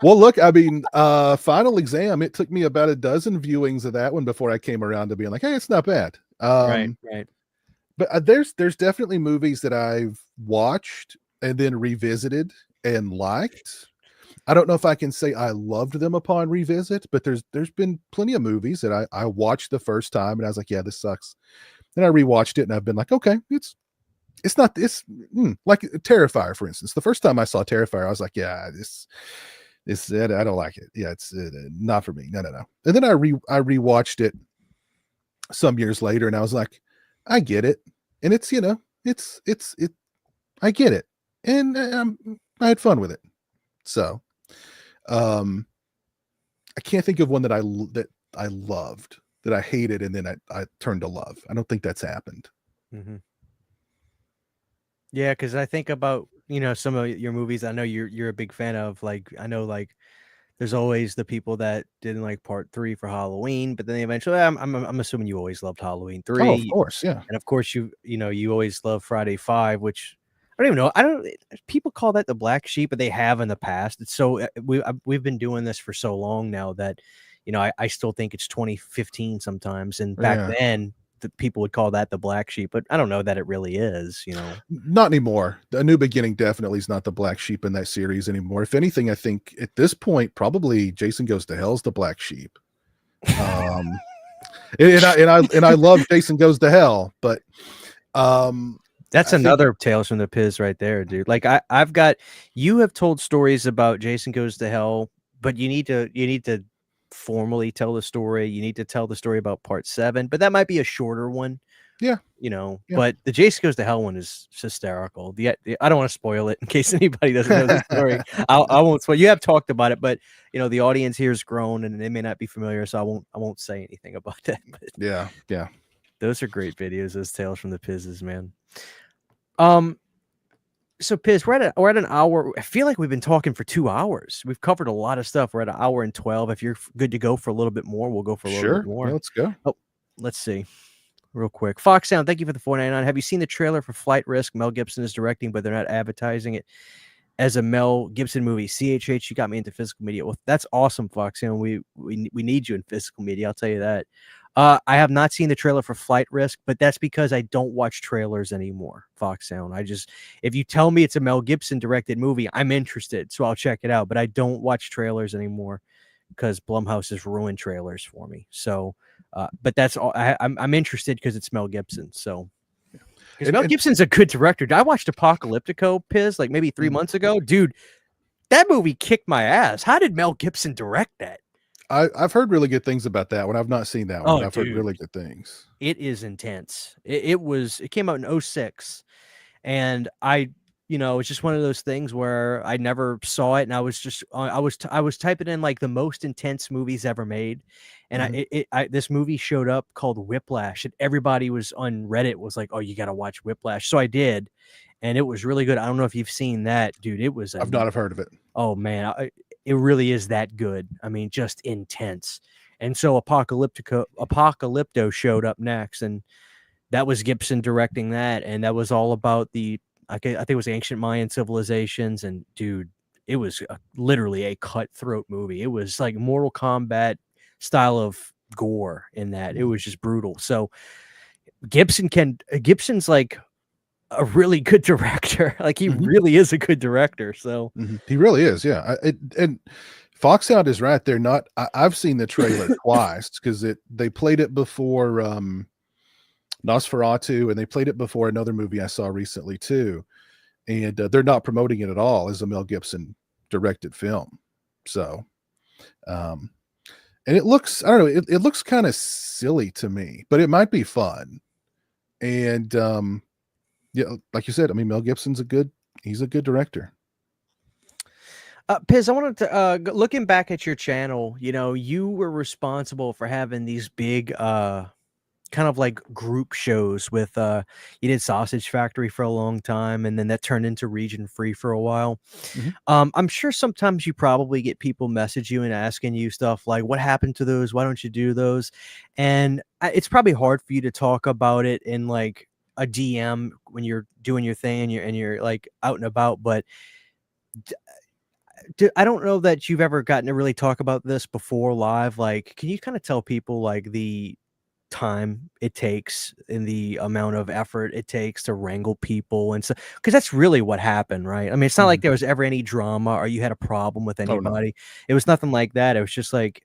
Well, look, I mean, Final Exam, it took me about a dozen viewings of that one before I came around to being like, hey, it's not bad. Right. But there's definitely movies that I've watched and then revisited and liked. I don't know if I can say I loved them upon revisit, but there's been plenty of movies that I watched the first time and I was like, yeah, this sucks. Then I rewatched it and I've been like, okay, it's not this like Terrifier, for instance. The first time I saw Terrifier, I was like, yeah, this I don't like it. Yeah, it's not for me. No. And then I rewatched it some years later, and I was like, I get it, and it's it. I get it, and I had fun with it. So, I can't think of one that I loved, that I hated, and then I turned to love. I don't think that's happened. Mm-hmm. Yeah, because I think about some of your movies. I know you're a big fan of. Like I know there's always the people that didn't like part 3 for Halloween, but then eventually, I'm assuming you always loved Halloween Oh, of 3, course, yeah. and of course you always love Friday 5, which I don't even know. I don't. People call that the black sheep, but they have in the past. It's so we've been doing this for so long now that I still think it's 2015 sometimes, and back Yeah. then the people would call that the black sheep, but I don't know that it really is. Not anymore. A New Beginning definitely is not the black sheep in that series anymore. If anything, I think at this point, probably Jason Goes to Hell's the black sheep. And I love Jason Goes to Hell, but that's another Tales from the Piz right there, dude. Like you have told stories about Jason Goes to Hell, but you need to formally tell the story. You need to tell the story about part 7, but that might be a shorter one. Yeah. Yeah. But the Jason Goes to Hell one is hysterical. I don't want to spoil it in case anybody doesn't know the story. I won't spoil. You have talked about it, but the audience here is grown and they may not be familiar, so I won't say anything about that. But yeah. Those are great videos, those Tales from the Pizzes, man. So Piz, we're at an hour. I feel like we've been talking for 2 hours. We've covered a lot of stuff. We're at an hour and 12. If you're good to go for a little bit more, we'll go for a little bit more. Yeah, let's go. Oh, let's see. Real quick. Fox Sound, thank you for the $4.99. Have you seen the trailer for Flight Risk? Mel Gibson is directing, but they're not advertising it as a Mel Gibson movie. CHH, you got me into physical media. Well, that's awesome, Fox Sound. We need you in physical media. I'll tell you that. I have not seen the trailer for Flight Risk, but that's because I don't watch trailers anymore, Fox Sound. If you tell me it's a Mel Gibson directed movie, I'm interested, so I'll check it out. But I don't watch trailers anymore because Blumhouse has ruined trailers for me. So, but that's all. I'm interested because it's Mel Gibson. So, because Mel Gibson's a good director. I watched Apocalyptico, Piz, like maybe 3 months ago. Dude, that movie kicked my ass. How did Mel Gibson direct that? I've heard really good things about that one. I've not seen that one. I've heard really good things. It is intense. It came out in 2006, and it's just one of those things where I never saw it, and I was typing in like the most intense movies ever made, and this movie showed up called Whiplash, and everybody was on Reddit was like, "Oh, you got to watch Whiplash." So I did, and it was really good. I don't know if you've seen that, dude. I've not heard of it. Oh man, it really is that good. I mean, just intense. And so Apocalypto showed up next, and that was Gibson directing that, and that was all about I think it was ancient Mayan civilizations, and dude, it was literally a cutthroat movie. It was like Mortal Kombat style of gore in that. It was just brutal. So Gibson's like a really good director. Like he really is a good director. So he really is. Yeah. And Fox Sound is right. They're not, I've seen the trailer twice because they played it before Nosferatu, and they played it before another movie I saw recently too. And they're not promoting it at all as a Mel Gibson directed film. So, and it looks, I don't know, it looks kind of silly to me, but it might be fun. And, yeah, like you said, I mean, Mel Gibson's he's a good director. Piz, I wanted to looking back at your channel, you were responsible for having these big kind of like group shows with you did Sausage Factory for a long time, and then that turned into Region Free for a while. Mhm. I'm sure sometimes you probably get people message you and asking you stuff like, what happened to those? Why don't you do those? And it's probably hard for you to talk about it in like a DM when you're doing your thing and you're like out and about. But I don't know that you've ever gotten to really talk about this before live. Like, can you kind of tell people like the time it takes and the amount of effort it takes to wrangle people and so because that's really what happened, right? I mean, it's not like Mhm. there was ever any drama or you had a problem with Oh, no. anybody. It was nothing like that. It was just like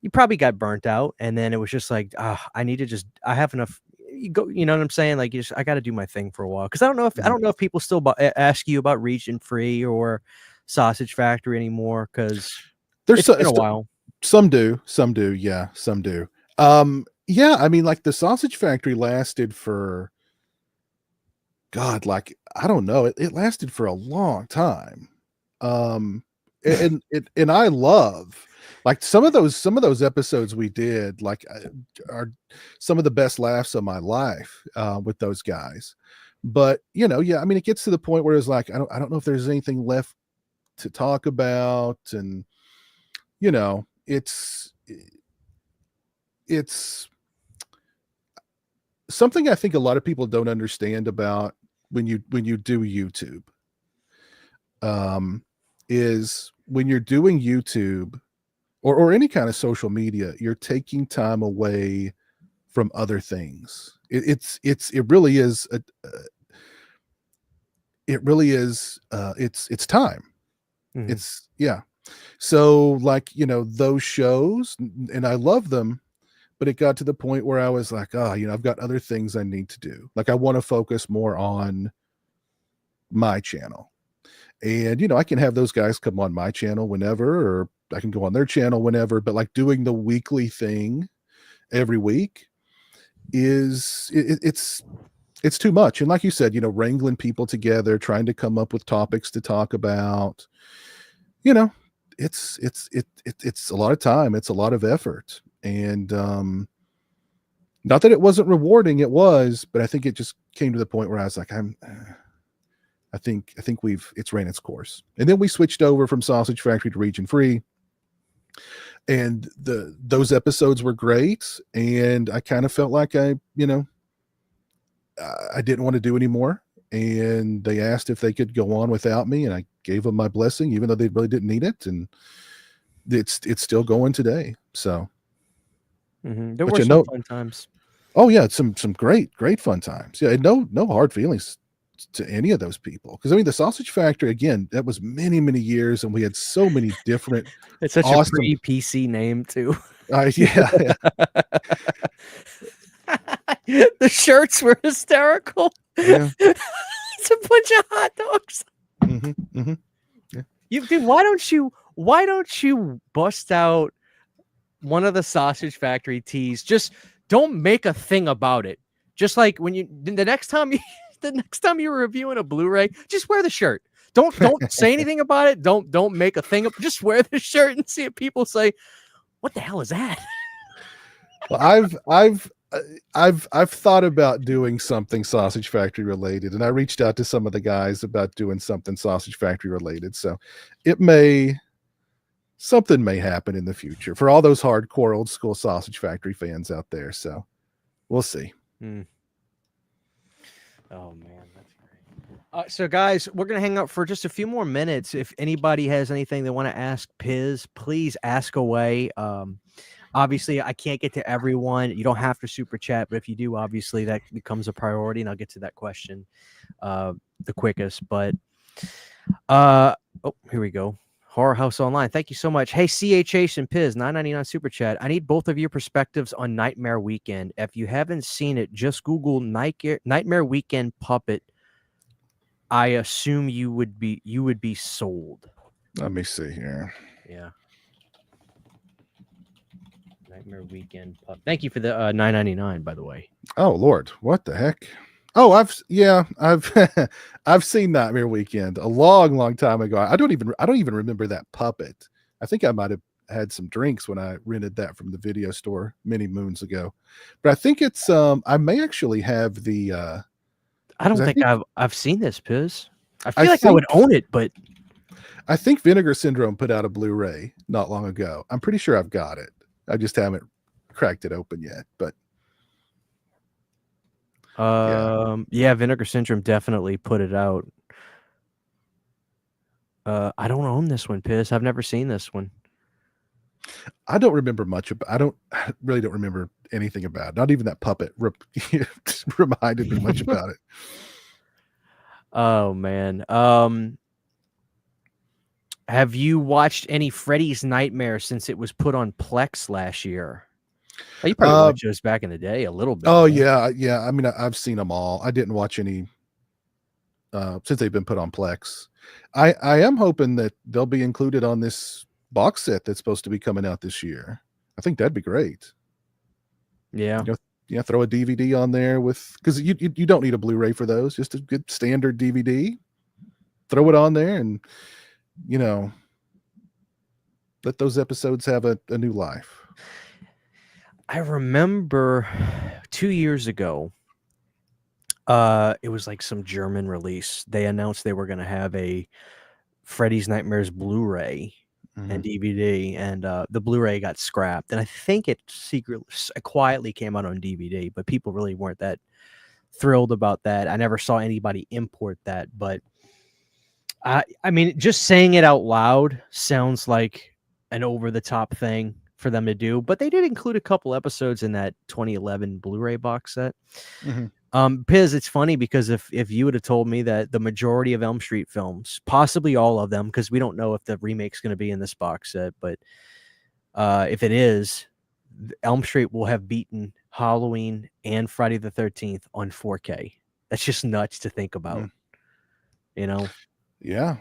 you probably got burnt out, and then it was just like, I need to just I have enough. You go, you know what I'm saying? Like, you just I got to do my thing for a while because I Mhm. don't know if people still ask you about Region Free or Sausage Factory anymore because There's it's been a while. some do, yeah, some do. Yeah, I mean, like, the Sausage Factory lasted for God, like, I don't know, it lasted for a long time. Um, and I love like, some of those episodes we did, like, are some of the best laughs of my life, with those guys. But, yeah, I mean, it gets to the point where it's like, I don't know if there's anything left to talk about, and, it's something I think a lot of people don't understand about when you do YouTube, um, is when you're doing YouTube or any kind of social media, you're taking time away from other things. It really is it's time. Mhm. It's yeah. So like, those shows and I love them, but it got to the point where I was like, oh, I've got other things I need to do. Like I want to focus more on my channel. And I can have those guys come on my channel whenever, or I can go on their channel whenever, but like doing the weekly thing every week it's too much. And like you said, wrangling people together, trying to come up with topics to talk about, you know, it's a lot of time, it's a lot of effort. And not that it wasn't rewarding, it was, but I think it just came to the point where I was like, I think it's ran its course. And then we switched over from Sausage Factory to Region Free. And those episodes were great. And I kind of felt like I didn't want to do anymore. And they asked if they could go on without me, and I gave them my blessing, even though they really didn't need it. And it's still going today. So, There but were some fun times. oh yeah, it's some great fun times. Yeah, and no hard feelings to any of those people, because I mean the Sausage Factory, again, that was many years, and we had so many different It's such a awesome pre-PC name too. yeah. The shirts were hysterical. Yeah. It's a bunch of hot dogs. Mhm. Yeah. Dude, why don't you bust out one of the Sausage Factory tees? Just don't make a thing about it. Just like when the next time you're reviewing a Blu-ray, just wear the shirt. Don't say anything about it. Don't make a thing up. Just wear the shirt and see if people say, "What the hell is that?" Well, I've thought about doing something Sausage Factory related, and I reached out to some of the guys about doing something Sausage Factory related. So something may happen in the future for all those hardcore old school Sausage Factory fans out there. So we'll see. Oh man, that's great. So guys, we're gonna hang out for just a few more minutes. If anybody has anything they want to ask Piz, please ask away. Obviously, I can't get to everyone. You don't have to super chat, but if you do, obviously that becomes a priority, and I'll get to that question the quickest. But oh, here we go. Horror House Online. Thank you so much. Hey, CHH and Piz, $9.99 super chat. I need both of your perspectives on Nightmare Weekend. If you haven't seen it, just Google Nightmare Weekend puppet. I assume you would be sold. Let me see here. Yeah. Nightmare Weekend puppet. Thank you for the $9.99, by the way. Oh Lord, what the heck? Oh, I've I've seen Nightmare Weekend a long time ago. I don't even remember that puppet. I think I might have had some drinks when I rented that from the video store many moons ago. But I think it's I may actually have the I don't 'cause think I've seen this, Piz. I I feel like I would think own it, but I think Vinegar Syndrome put out a Blu-ray not long ago. I'm pretty sure I've got it. I just haven't cracked it open yet. But yeah, Vinegar Syndrome definitely put it out. I don't own this one, Piz. I've never seen this one. I don't remember much about. I really don't remember anything about it. Not even that puppet reminded me much about it. Oh man. Have you watched any Freddy's Nightmare since it was put on Plex last year? Oh, you probably watched those back in the day a little bit. Oh right? yeah. I mean, I've seen them all. I didn't watch any since they've been put on Plex. I am hoping that they'll be included on this box set that's supposed to be coming out this year. I think that'd be great. Yeah. Yeah, throw a DVD on there with, because you don't need a Blu-ray for those, just a good standard DVD. Throw it on there and let those episodes have a new life. I remember 2 years ago, it was like some German release. They announced they were going to have a Freddy's Nightmares Blu-ray and DVD, and the Blu-ray got scrapped. And I think it quietly came out on DVD, but people really weren't that thrilled about that. I never saw anybody import that, but I mean, just saying it out loud sounds like an over-the-top thing for them to do, but they did include a couple episodes in that 2011 Blu-ray box set. Piz, it's funny because if you would have told me that the majority of Elm Street films, possibly all of them, because we don't know if the remake's going to be in this box set, but if it is, Elm Street will have beaten Halloween and Friday the 13th on 4K. That's just nuts to think about. Yeah.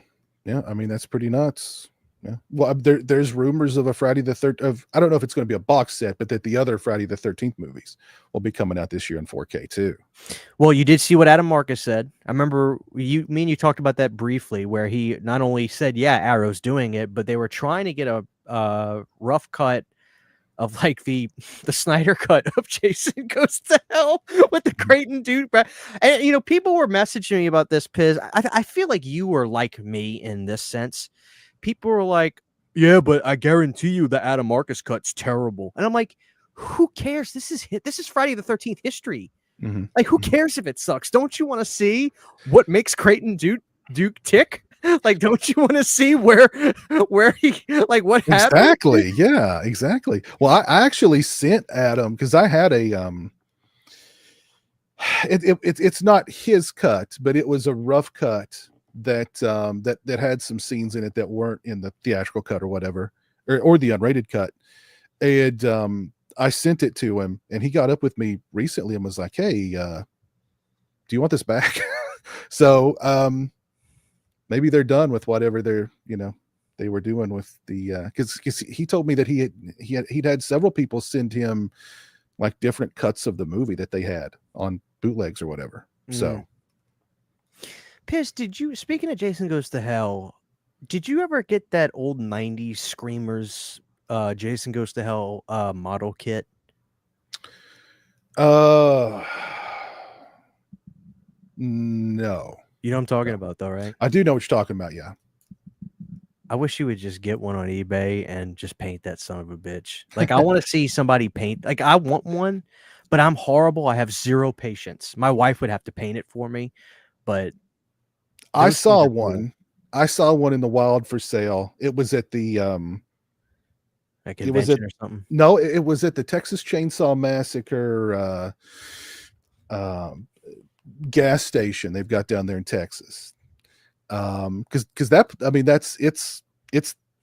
I mean, that's pretty nuts. Yeah. Well, there's rumors of a Friday the 13th. I don't know if it's going to be a box set, but that the other Friday the 13th movies will be coming out this year in 4K too. Well, you did see what Adam Marcus said. I remember me and you talked about that briefly, where he not only said, "Yeah, Arrow's doing it," but they were trying to get a rough cut of like the Snyder cut of Jason Goes to Hell with the Creighton dude. And people were messaging me about this, Piz. I feel like you were like me in this sense. People were like, "Yeah, but I guarantee you the Adam Marcus cut's terrible." And I'm like, who cares? This is Friday the 13th history. Like, who cares if it sucks? Don't you want to see what makes Creighton Duke tick? Like, don't you want to see where he, like, what happened? Exactly. Yeah, exactly. Well, I actually sent Adam, because I had a it's not his cut, but it was a rough cut that had some scenes in it that weren't in the theatrical cut or whatever, or the unrated cut. And I sent it to him, and he got up with me recently and was like, "Hey, do you want this back?" So maybe they're done with whatever they were doing with the because he told me that he'd had several people send him like different cuts of the movie that they had on bootlegs or whatever. So Piz, speaking of Jason Goes to Hell, did you ever get that old 90s Screamers Jason Goes to Hell model kit? No. You know what I'm talking about, though, right? I do know what you're talking about, yeah. I wish you would just get one on eBay and just paint that son of a bitch. Like, I want to see somebody paint. Like, I want one, but I'm horrible. I have zero patience. My wife would have to paint it for me, but I saw one. I saw one in the wild for sale. It was at the like convention or something. No, it was at the Texas Chainsaw Massacre gas station they've got down there in Texas. Because that, I mean, it's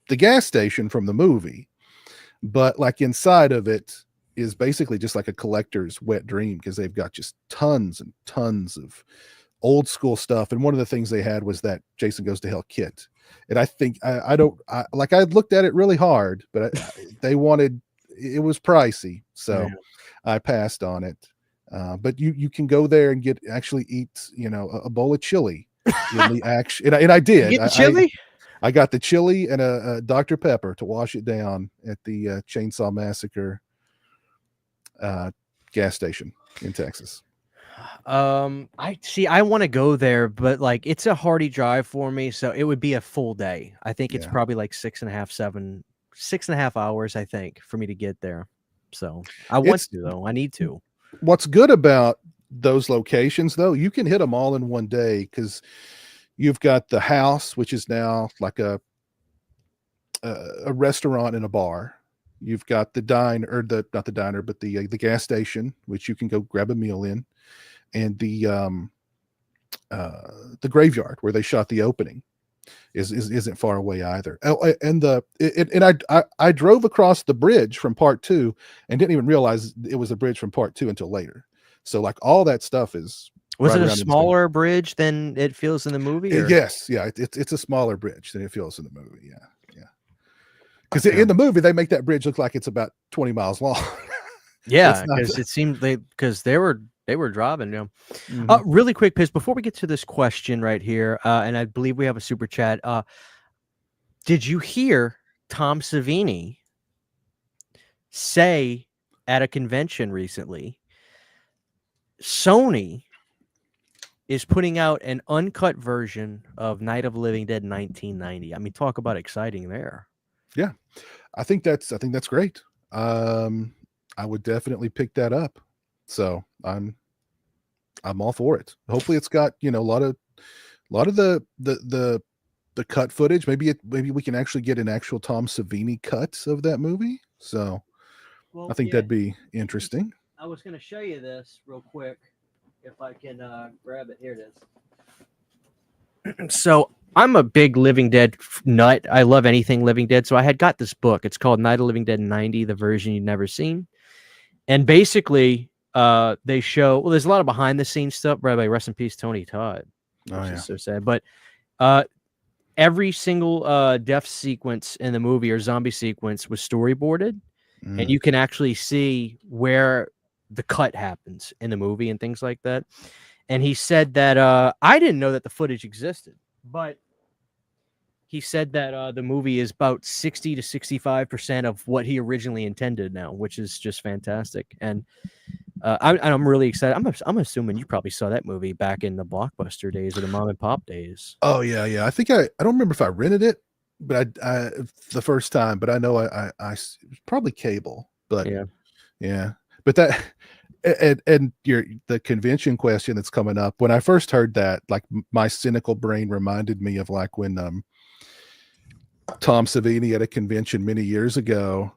the gas station from the movie, but like inside of it is basically just like a collector's wet dream, because they've got just tons and tons of old school stuff. And one of the things they had was that Jason Goes to Hell kit. And I think I looked at it really hard, but it was pricey, so I passed on it. But you can go there and eat a bowl of chili in the action. And I did. Chili? I got the chili and a Dr. Pepper to wash it down at the Chainsaw Massacre gas station in Texas. I want to go there, but like it's a hardy drive for me, so it would be a full day. I think it's probably like 6.5 hours, I think, for me to get there. So I want to, though. I need to. What's good about those locations, though, you can hit them all in one day, because you've got the house, which is now like a restaurant and a bar. You've got the diner, or not the diner, but the gas station, which you can go grab a meal in, and the graveyard where they shot the opening isn't far away either. Oh, and I drove across the bridge from part 2 and didn't even realize it was a bridge from part 2 until later. So like all that stuff is. Was it a smaller bridge than it feels in the movie? Or? Yes, yeah, it's a smaller bridge than it feels in the movie. Yeah. Because in the movie they make that bridge look like it's about 20 miles long. Yeah, because it seemed they were driving. You know, really quick, Piz, before we get to this question right here, and I believe we have a super chat. Did you hear Tom Savini say at a convention recently, Sony is putting out an uncut version of Night of the Living Dead 1990? I mean, talk about exciting there. Yeah, I think that's great. I would definitely pick that up. So I'm all for it. Hopefully it's got, a lot of the cut footage. Maybe we can actually get an actual Tom Savini cut of that movie. So I think that'd be interesting. I was going to show you this real quick if I can grab it. Here it is. So I'm a big Living Dead nut. I love anything Living Dead. So I had got this book. It's called Night of the Living Dead 90, the version you've never seen. And basically, they show, there's a lot of behind the scenes stuff, by the way, rest in peace, Tony Todd. Which is so sad. But every single death sequence in the movie or zombie sequence was storyboarded. And you can actually see where the cut happens in the movie and things like that. And he said that I didn't know that the footage existed, but he said that the movie is about 60 to 65% of what he originally intended now, which is just fantastic. And I'm really excited. I'm assuming you probably saw that movie back in the Blockbuster days or the mom and pop days. Oh yeah. I think I don't remember if I rented it, but I the first time, but I know I probably cable, but yeah. But that and the convention question that's coming up. When I first heard that, like my cynical brain reminded me of like when Tom Savini at a convention many years ago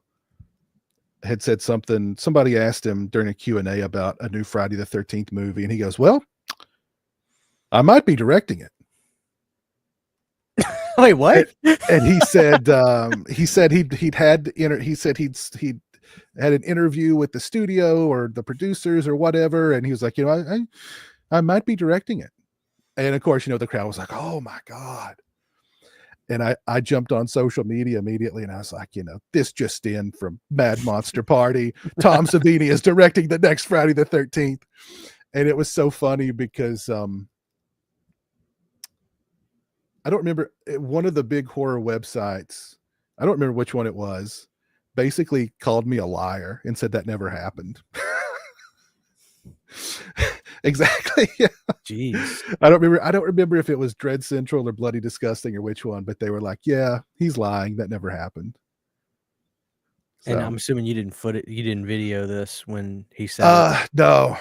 had said something. Somebody asked him during a Q&A about a new Friday the 13th movie, and he goes, "Well, I might be directing it." Wait, what? And he said he'd had an interview with the studio or the producers or whatever, and he was like, I might be directing it. And of course, the crowd was like, "Oh my God." And I jumped on social media immediately, and I was like, this just in from Mad Monster Party, Tom Savini is directing the next Friday the 13th. And it was so funny because I don't remember, one of the big horror websites, I don't remember which one it was, basically called me a liar and said that never happened. Exactly. Yeah. Jeez. I don't remember if it was Dread Central or Bloody Disgusting or which one, but they were like, "Yeah, he's lying. That never happened." So, and I'm assuming you didn't video this when he said it. No.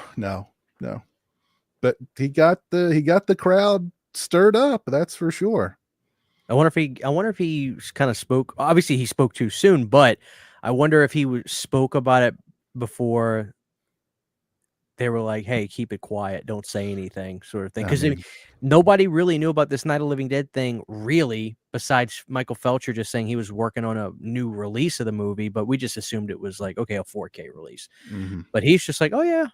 But he got the crowd stirred up, that's for sure. I wonder if he kind of spoke. Obviously, he spoke too soon, but I wonder if he spoke about it before they were like, "Hey, keep it quiet, don't say anything," sort of thing. Because nobody really knew about this Night of the Living Dead thing, really, besides Michael Felcher just saying he was working on a new release of the movie. But we just assumed it was like, okay, a 4K release. But he's just like, "Oh yeah,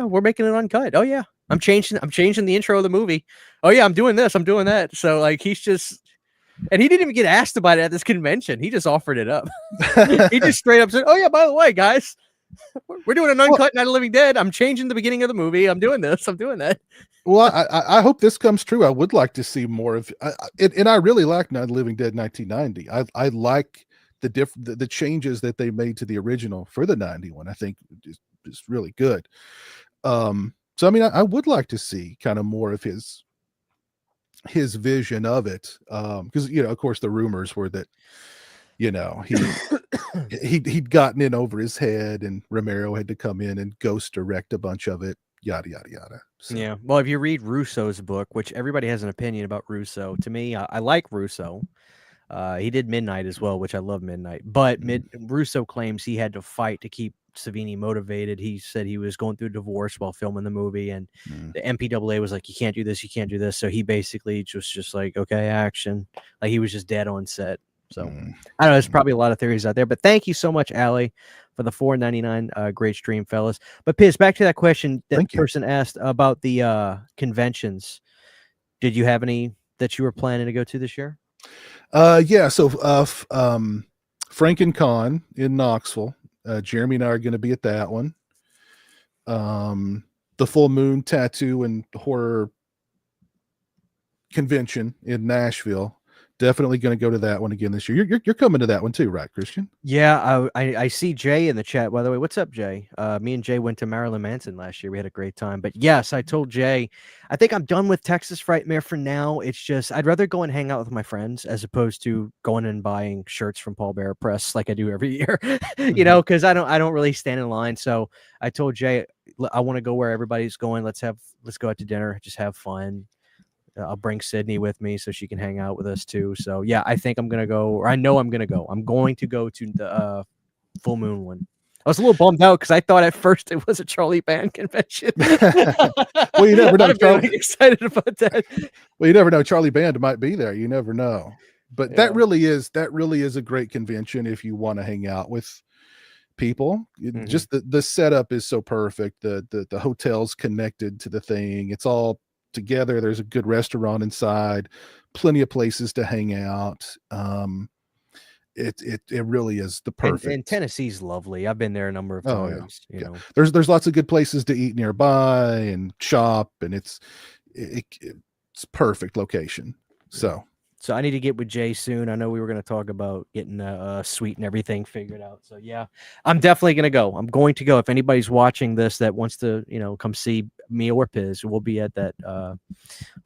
we're making it uncut. Oh yeah, I'm changing the intro of the movie. Oh yeah, I'm doing this, I'm doing that." So like, he's just. And he didn't even get asked about it at this convention. He just offered it up. He just straight up said, "Oh yeah, by the way, guys." We're doing an uncut Night of the Living Dead. I'm changing the beginning of the movie. I'm doing this. I'm doing that. Well, I hope this comes true. I would like to see more of it, and I really like Night of the Living Dead 1990. I like the changes that they made to the original for the 91. I think is really good. So I mean, I would like to see kind of more of his vision of it, because of course the rumors were that he'd gotten in over his head, and Romero had to come in and ghost direct a bunch of it, yada yada yada. So. Yeah, well, if you read Russo's book, which everybody has an opinion about Russo, to me, I like Russo. He did Midnight as well, which I love Midnight. But Russo claims he had to fight to keep Savini motivated. He said he was going through a divorce while filming the movie, and the MPAA was like, "You can't do this, you can't do this." So he basically just like, "Okay, action." Like he was just dead on set. So I don't know. There's probably a lot of theories out there, but thank you so much, Allie, for the $4.99. Great stream, fellas. But Piz, back to that question that person asked about the conventions. Did you have any that you were planning to go to this year? Yeah. So FrankenCon in Knoxville. Jeremy and I are going to be at that one. The Full Moon Tattoo and Horror Convention in Nashville. Definitely going to go to that one again this year. You're coming to that one too, right, Christian? Yeah, I see Jay in the chat, by the way. What's up, Jay? Me and Jay went to Marilyn Manson last year. We had a great time. But yes, I told Jay, I think I'm done with Texas Frightmare for now. It's just I'd rather go and hang out with my friends as opposed to going and buying shirts from Paul Bearer Press like I do every year. Because I don't really stand in line. So I told Jay I want to go where everybody's going. Let's go out to dinner, just have fun. I'll bring Sydney with me so she can hang out with us too. So yeah, I think I'm gonna go, or I know I'm gonna go. I'm going to go to the Full Moon one. I was a little bummed out because I thought at first it was a Charlie Band convention. Well, you never know. I'm really excited about that. Well, you never know. Charlie Band might be there. You never know. But that really is a great convention if you want to hang out with people. Just the setup is so perfect. The hotel's connected to the thing. It's all together. There's a good restaurant inside, plenty of places to hang out. It really is the perfect. And Tennessee's lovely. I've been there a number of times. You know, there's lots of good places to eat nearby and shop, and it's perfect location. So I need to get with Jay soon. I know we were going to talk about getting a suite and everything figured out. So yeah, I'm definitely going to go. I'm going to go. If anybody's watching this that wants to, come see me or Piz, we'll be at that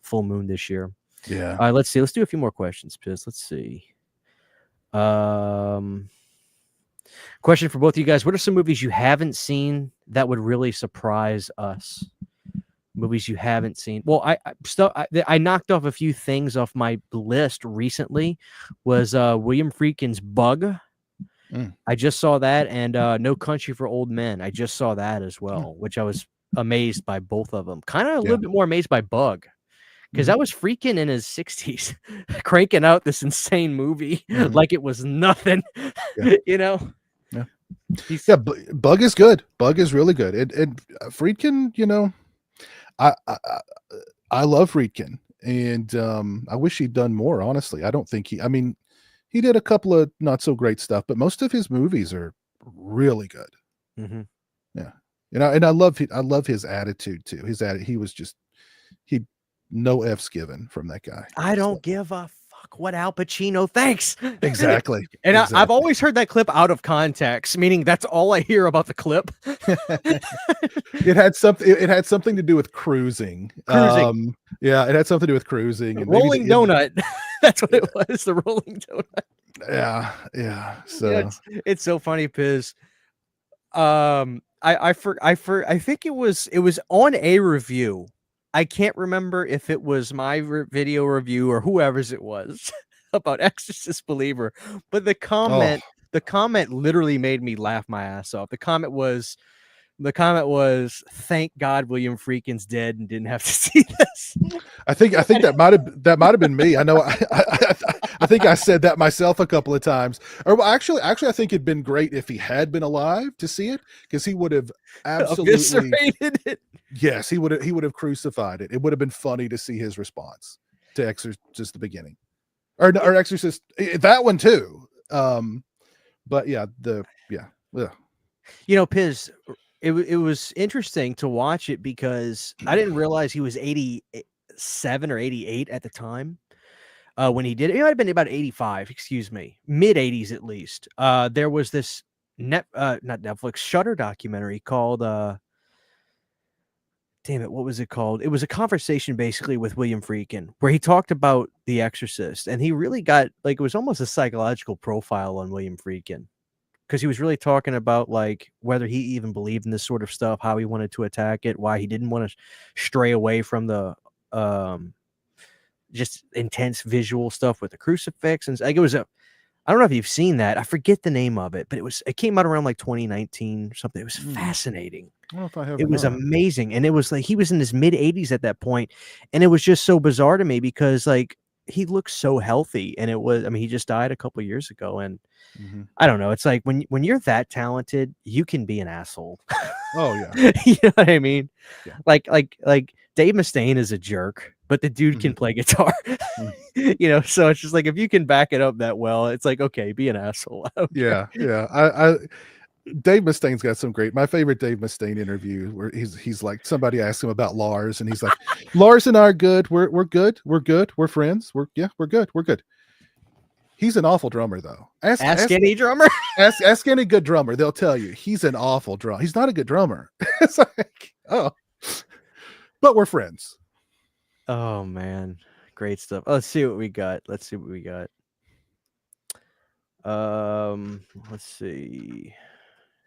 Full Moon this year. Yeah. All right, let's see. Let's do a few more questions, Piz. Let's see. Question for both of you guys. What are some movies you haven't seen that would really surprise us? Movies you haven't seen. Well, I knocked off a few things off my list recently. Was William Friedkin's Bug. I just saw that, and No Country for Old Men. I just saw that as well, which I was amazed by both of them. Kind of a little bit more amazed by Bug, because that was Friedkin in his 60s, cranking out this insane movie like it was nothing. Yeah. Bug is good. Bug is really good. And Friedkin, I love Friedkin, and I wish he'd done more, honestly. I don't think he did a couple of not so great stuff, but most of his movies are really good. Yeah. And I love his attitude too. He no F's given from that guy. I don't give a fuck what Al Pacino thinks. Exactly. And I've always heard that clip out of context, meaning that's all I hear about the clip. It had something to do with cruising. Yeah, it had something to do with cruising. And Rolling donut. That's what it was. The rolling donut. Yeah. So it's so funny, Piz. I think it was on a review. I can't remember if it was my video review or whoever's it was about Exorcist Believer, but the comment literally made me laugh my ass off. The comment was, "Thank God William Friedkin's dead and didn't have to see this." I think that might have been me. I know. I think I said that myself a couple of times. Or actually, I think it'd been great if he had been alive to see it, because he would have absolutely eviscerated it. Yes, he would have crucified it. It would have been funny to see his response to Exorcist the beginning, or Exorcist that one too. But yeah, ugh. Piz, it was interesting to watch it because I didn't realize he was 87 or 88 at the time. When he did it, might have been about 85, excuse me, mid 80s at least. There was this not Netflix, Shutter documentary called damn it, what was it called? It was a conversation basically with William Friedkin where he talked about The Exorcist, and he really got like, it was almost a psychological profile on William Friedkin because he was really talking about like whether he even believed in this sort of stuff, how he wanted to attack it, why he didn't want to stray away from the just intense visual stuff with the crucifix. And like, it was I don't know if you've seen that. I forget the name of it, but it came out around like 2019 or something. It was fascinating. I don't know if I have. It was amazing. And it was like he was in his mid 80s at that point, and it was just so bizarre to me because like he looked so healthy, and he just died a couple years ago, and I don't know. It's like when you're that talented, you can be an asshole. Oh yeah. You know what I mean? Yeah. Like Dave Mustaine is a jerk, but the dude can play guitar. So it's just like if you can back it up that well, it's like, okay, be an asshole. Yeah. I Dave Mustaine's got some great. My favorite Dave Mustaine interview where he's like, somebody asked him about Lars, and he's like, Lars and I are good. We're good. We're good. We're friends. We're good. We're good. He's an awful drummer, though. Ask any drummer. Ask any good drummer. They'll tell you he's an awful drummer. He's not a good drummer. It's like, oh, but we're friends. Oh man, great stuff. Let's see what we got. Let's see.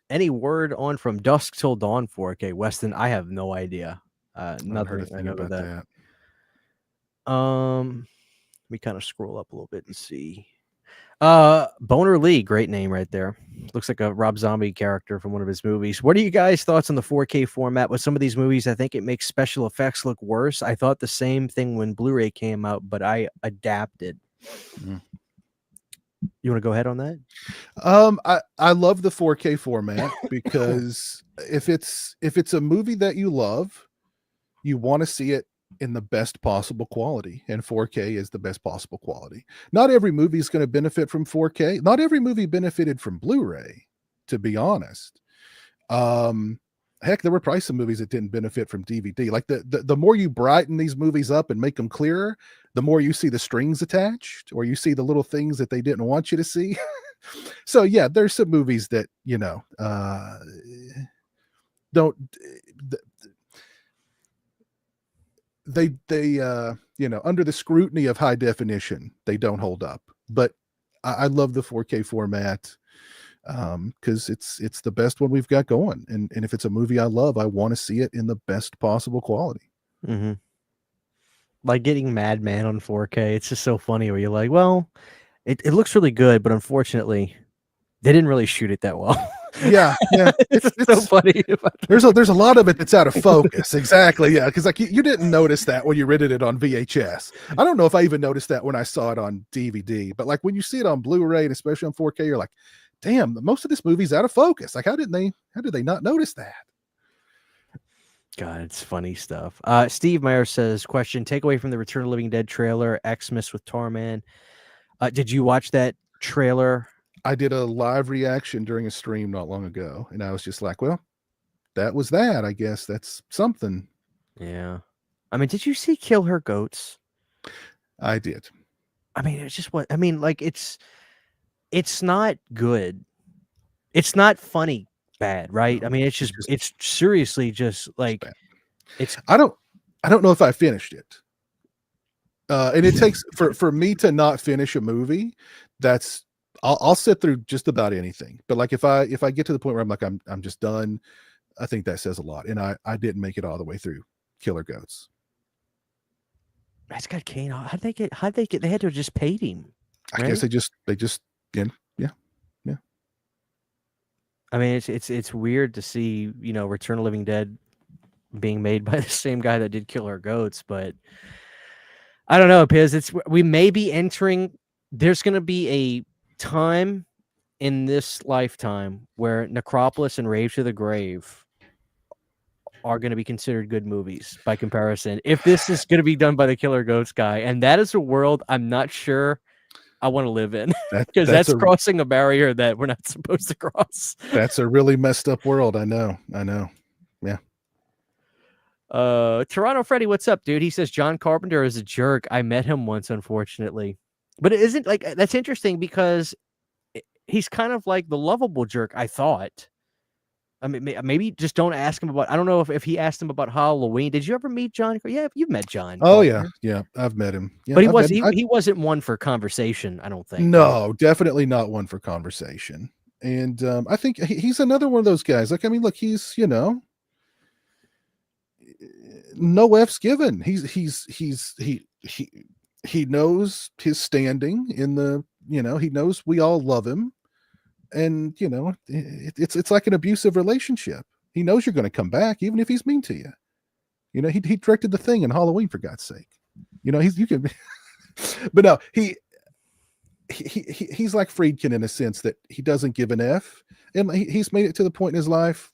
Any word on From Dusk Till Dawn 4K, Weston? I have no idea. Nothing. Heard a thing about that. We kind of scroll up a little bit and see. Boner Lee, great name right there. Looks like a Rob Zombie character from one of his movies. What are you guys' thoughts on the 4K format with some of these movies? I think it makes special effects look worse. I thought the same thing when Blu-ray came out, but I adapted. You want to go ahead on that? I love the 4K format because if it's a movie that you love, you want to see it in the best possible quality, and 4K is the best possible quality. Not every movie is going to benefit from 4K. Not every movie benefited from Blu-ray, to be honest. Heck, there were probably some movies that didn't benefit from DVD. Like the more you brighten these movies up and make them clearer, the more you see the strings attached, or you see the little things that they didn't want you to see. So yeah, there's some movies that don't. They under the scrutiny of high definition, they don't hold up. But I love the 4K format because it's the best one we've got going. And if it's a movie I love, I want to see it in the best possible quality. Like getting Madman on 4K, it's just so funny where you're like, well, it looks really good, but unfortunately, they didn't really shoot it that well. Yeah. It's so funny. There's a lot of it that's out of focus. Exactly. Yeah. Because like you didn't notice that when you rented it on VHS. I don't know if I even noticed that when I saw it on DVD, but like when you see it on Blu-ray and especially on 4K, you're like, damn, most of this movie's out of focus. Like how did they not notice that? God, it's funny stuff. Steve Meyer says, question, takeaway from the Return of the Living Dead trailer, Xmas with Tarman. Did you watch that trailer? I did a live reaction during a stream not long ago, and I was just like, well, that was that. I guess that's something. Yeah. I mean, did you see Kill Her Goats? I did. I mean, it's just like it's not good. It's not funny bad, right? I mean, it's seriously just like it's I don't know if I finished it. And it takes for me to not finish a movie, that's I'll sit through just about anything. But like if I get to the point where I'm like I'm just done, I think that says a lot. And I didn't make it all the way through Killer Goats. It's got Kane. How'd they get they had to have just paid him. Right? I guess they just yeah. I mean, it's weird to see, Return of the Living Dead being made by the same guy that did Kill Her Goats, but I don't know, because we may be entering. There's going to be a time in this lifetime where Necropolis and Rave to the Grave are going to be considered good movies by comparison. If this is going to be done by the Killer Goats guy, and that is a world I'm not sure I want to live in, That because that's that's a crossing a barrier that we're not supposed to cross. that's a really messed up world. I know. Yeah. Toronto Freddy, what's up, dude? He says John Carpenter is a jerk. I met him once, unfortunately, but it isn't like that's interesting because he's kind of like the lovable jerk. I thought. I mean, maybe just don't ask him about. I don't know if he asked him about Halloween. Did you ever meet John? Yeah, you've met John Oh yeah, Carpenter, yeah. I've met him. Yeah, but he I've met was him. he wasn't one for conversation. I don't think. Right? No, definitely not one for conversation. And I think he's another one of those guys. Like, I mean, look, he's no F's given. He knows his standing in the. He knows we all love him, and it's like an abusive relationship. He knows you're going to come back, even if he's mean to you. He directed The Thing in Halloween, for God's sake. You can, but no, he's like Friedkin in a sense that he doesn't give an F, and he's made it to the point in his life.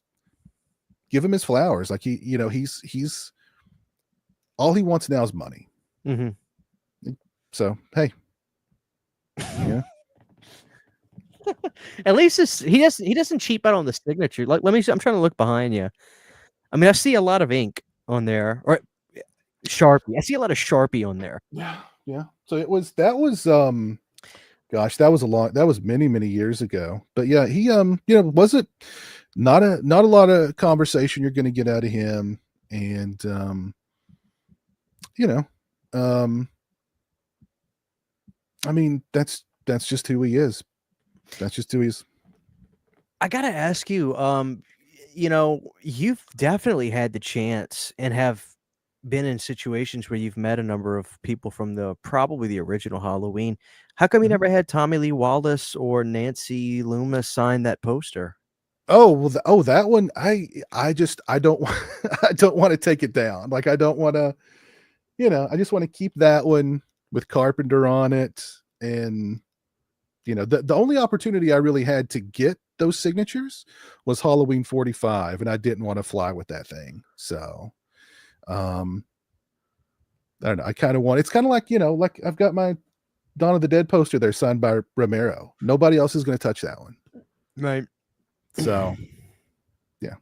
Give him his flowers. Like he's all he wants now is money. Mm-hmm. So hey, yeah. At least he doesn't cheap out on the signature. Like, let me see, I'm trying to look behind you. I mean, I see a lot of ink on there, or Sharpie. I see a lot of Sharpie on there. Yeah. So that was many years ago. But yeah, he wasn't not a lot of conversation you're going to get out of him, and I mean that's just who he is. That's just who he is. I gotta ask you, you've definitely had the chance and have been in situations where you've met a number of people from probably the original Halloween. How come you never had Tommy Lee Wallace or Nancy Loomis sign that poster? Oh, well, that one, I don't I don't want to take it down. Like, I don't want to, I just want to keep that one with Carpenter on it. And, the only opportunity I really had to get those signatures was Halloween 45, and I didn't want to fly with that thing. So, I don't know. I kind of want, it's kind of like, like I've got my Dawn of the Dead poster there signed by Romero. Nobody else is going to touch that one. Right. So, yeah.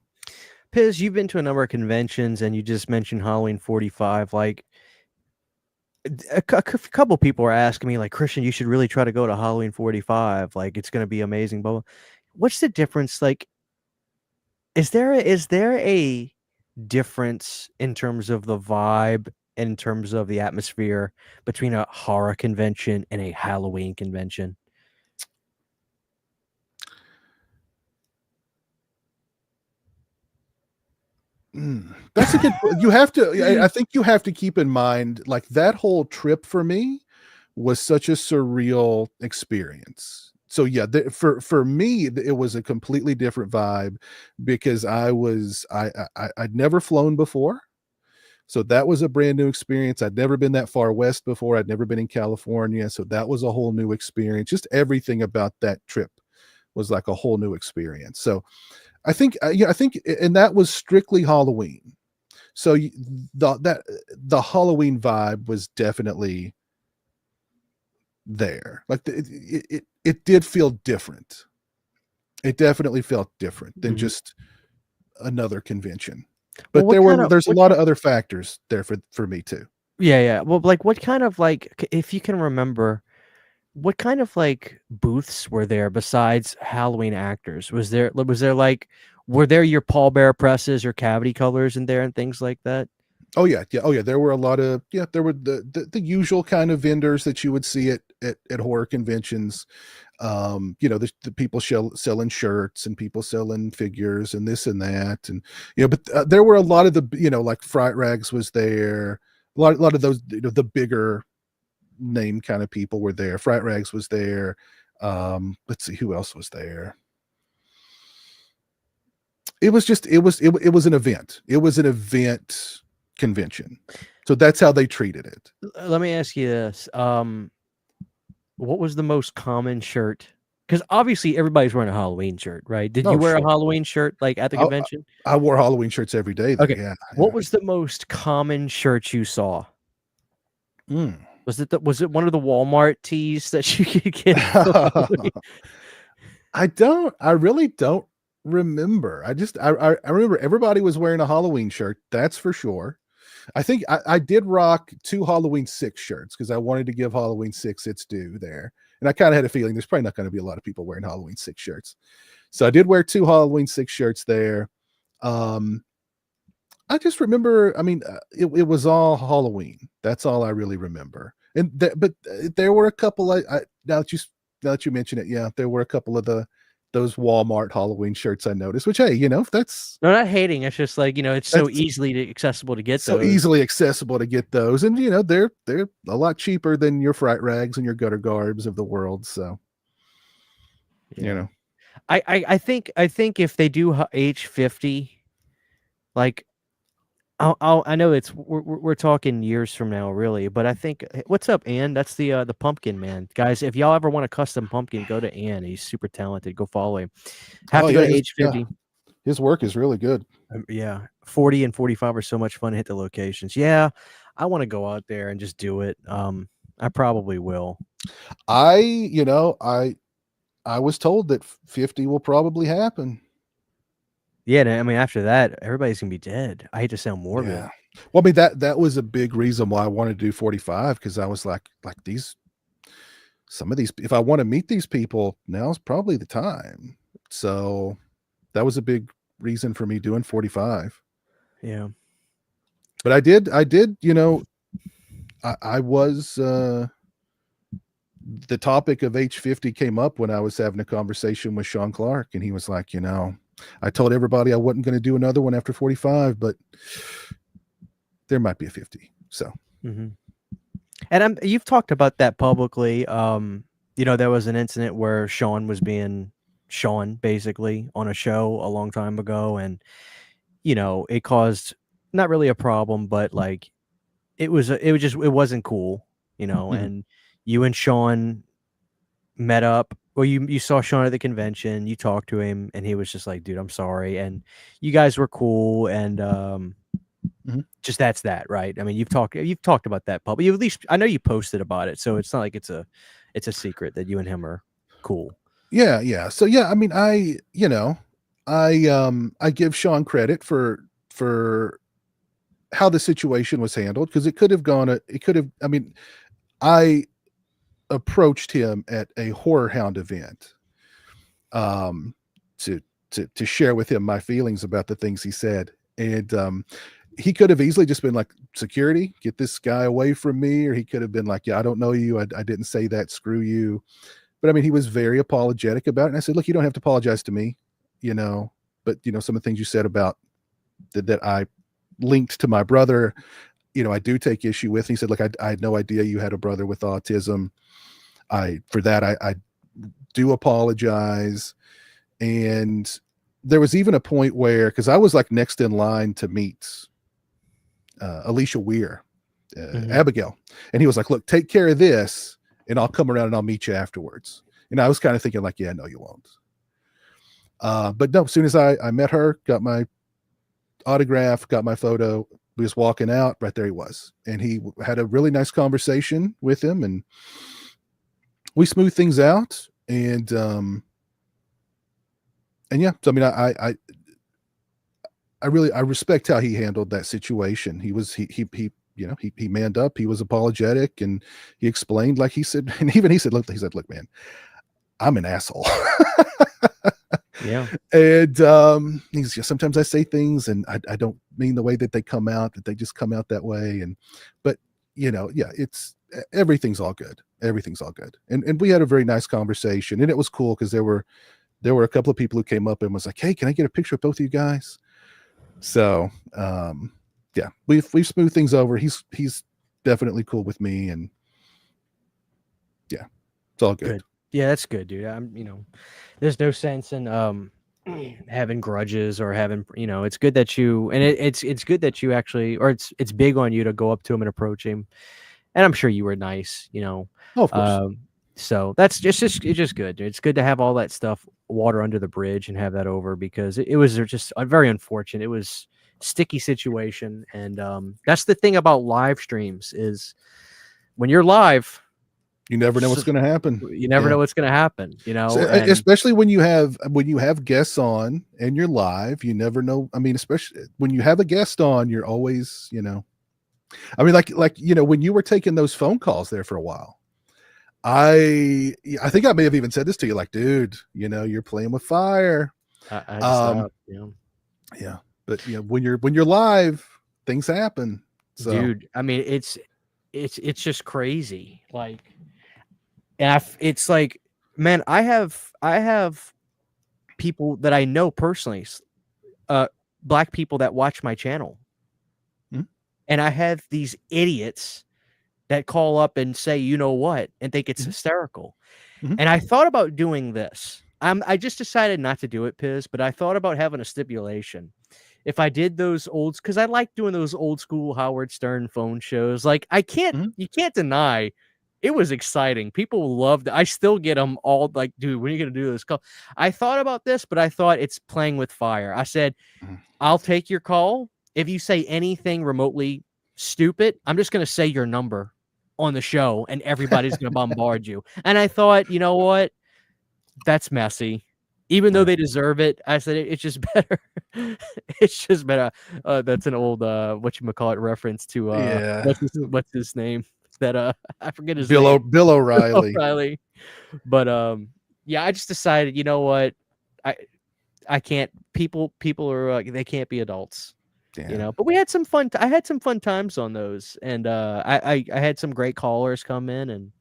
Piz, you've been to a number of conventions, and you just mentioned Halloween 45. Like, a couple people are asking me, like, Christian, you should really try to go to Halloween 45. Like, it's going to be amazing. But what's the difference? Like, is there a difference in terms of the vibe, in terms of the atmosphere between a horror convention and a Halloween convention? That's a good. You have to. I think you have to keep in mind, like, that whole trip for me was such a surreal experience. So yeah, for me, it was a completely different vibe because I'd never flown before, so that was a brand new experience. I'd never been that far west before. I'd never been in California, so that was a whole new experience. Just everything about that trip was like a whole new experience. So I think, and that was strictly Halloween. So the Halloween vibe was definitely there. Like it did feel different. It definitely felt different than just another convention. But there's a lot of other factors there for me too. Yeah. Well, like, what kind of, like, if you can remember, what kind of, like, booths were there besides Halloween actors? Was there like, were there your pallbearer presses or cavity colors in there and things like that? Oh yeah. There were a lot of, there were the usual kind of vendors that you would see at horror conventions. The people selling shirts and people selling figures and this and that, and but there were a lot of the like Fright Rags was there. A lot of those the bigger name kind of people were there. Fright Rags was there. Let's see who else was there. It was an event. It was an event convention. So that's how they treated it. Let me ask you this. What was the most common shirt? Because obviously everybody's wearing a Halloween shirt, right? Did you wear a Halloween shirt, like, at the convention? I wore Halloween shirts every day. Okay. Yeah. What was the most common shirt you saw? Was Was it one of the Walmart tees that you could get? I really don't remember. I remember everybody was wearing a Halloween shirt. That's for sure. I think I did rock 2 Halloween 6 shirts because I wanted to give Halloween 6 its due there. And I kind of had a feeling there's probably not going to be a lot of people wearing Halloween 6 shirts. So I did wear 2 Halloween 6 shirts there. I just remember, I mean, it was all Halloween. That's all I really remember. And but there were a couple. Now that you mention it, yeah, there were a couple of those Walmart Halloween shirts I noticed. Which, hey, that's no, not hating. It's just like it's so easily accessible to get so those. easily accessible to get those, and they're a lot cheaper than your fright rags and your gutter garbs of the world. So, I think if they do H50, like. I know we're talking years from now, really, but I think what's up, Ann? That's the pumpkin man, guys. If y'all ever want a custom pumpkin, go to Ann. He's super talented. Go follow him. Have to go to H50. Yeah. His work is really good. Yeah, 40 and 45 are so much fun to hit the locations. Yeah, I want to go out there and just do it. I probably will. I was told that 50 will probably happen. Yeah, I mean, after that, everybody's gonna be dead. I hate to sound morbid. Yeah. Well, I mean that was a big reason why I wanted to do 45 because I was like some of these. If I want to meet these people, now's probably the time. So that was a big reason for me doing 45. Yeah. But I did. I was. The topic of H50 came up when I was having a conversation with Sean Clark, and he was like, I told everybody I wasn't going to do another one after 45, but there might be a 50. So, and you've talked about that publicly. There was an incident where Sean was being Sean basically on a show a long time ago, and it caused not really a problem, but like it wasn't cool, and you and Sean met up. Well, you saw Sean at the convention, you talked to him, and he was just like, dude, I'm sorry. And you guys were cool. And just that's that, right? I mean, you've talked about that publicly. At least I know you posted about it. So it's not like it's a secret that you and him are cool. Yeah. Yeah. So, yeah, I mean, I give Sean credit for how the situation was handled. Cause I approached him at a Horror Hound event to share with him my feelings about the things he said, and he could have easily just been like, security, get this guy away from me, or he could have been like, yeah, I don't know you, I didn't say that, screw you. But I mean, he was very apologetic about it, and I said, look, you don't have to apologize to me, but some of the things you said about that I linked to my brother, I do take issue with. And he said, look, I had no idea you had a brother with autism. For that, I do apologize. And there was even a point where, because I was like next in line to meet Alicia Weir, Abigail. And he was like, look, take care of this and I'll come around and I'll meet you afterwards. And I was kind of thinking like, yeah, no, you won't. But no, as soon as I met her, got my autograph, got my photo, we was walking out, right there he was. And he had a really nice conversation with him, and we smoothed things out. And yeah, so I mean, I really respect how he handled that situation. He manned up, he was apologetic, and he explained, like he said, and even he said, look, man, I'm an asshole. Yeah. And sometimes I say things and I don't mean the way that they come out, that they just come out that way. But yeah, it's everything's all good. Everything's all good. And we had a very nice conversation, and it was cool because there were a couple of people who came up and was like, hey, can I get a picture of both of you guys? So yeah, we've smoothed things over. He's definitely cool with me, and yeah, it's all good. Yeah, that's good, dude. There's no sense in having grudges or having, it's good that you, and it's good that you actually, or it's big on you to go up to him and approach him. And I'm sure you were nice, Oh, of course. So that's it's just good, dude. It's good to have all that stuff, water under the bridge, and have that over, because it was just a very unfortunate. It was sticky situation. And that's the thing about live streams is when you're live, You never know what's going to happen. You never know what's going to happen, you know, so, especially when you have guests on and you're live, you never know. I mean, especially when you have a guest on, you're always, you know, I mean, like, you know, when you were taking those phone calls there for a while, I think I may have even said this to you, like, dude, you know, you're playing with fire. Yeah. But you know, when you're live, things happen. So. Dude, I mean, it's just crazy. Like, and it's like, man, I have people that I know personally, black people that watch my channel, and I have these idiots that call up and say, you know what, and think it's hysterical. And I thought about doing this. I just decided not to do it, Piz, but I thought about having a stipulation. If I did those because I like doing those old school Howard Stern phone shows. Like, you can't deny it was exciting. People loved it. I still get them all like, dude, when are you going to do this call? I thought about this, but I thought it's playing with fire. I said, I'll take your call. If you say anything remotely stupid, I'm just going to say your number on the show and everybody's going to bombard you. And I thought, you know what? That's messy. Even though they deserve it, I said it's just better. It's just better. That's an old whatchamacallit reference to what's his name? That I forget his name. Bill O'Reilly. O'Reilly. But yeah, I just decided, you know what? I can't. People are they can't be adults. Yeah. You know, but we had some fun. I had some fun times on those, and I had some great callers come in, and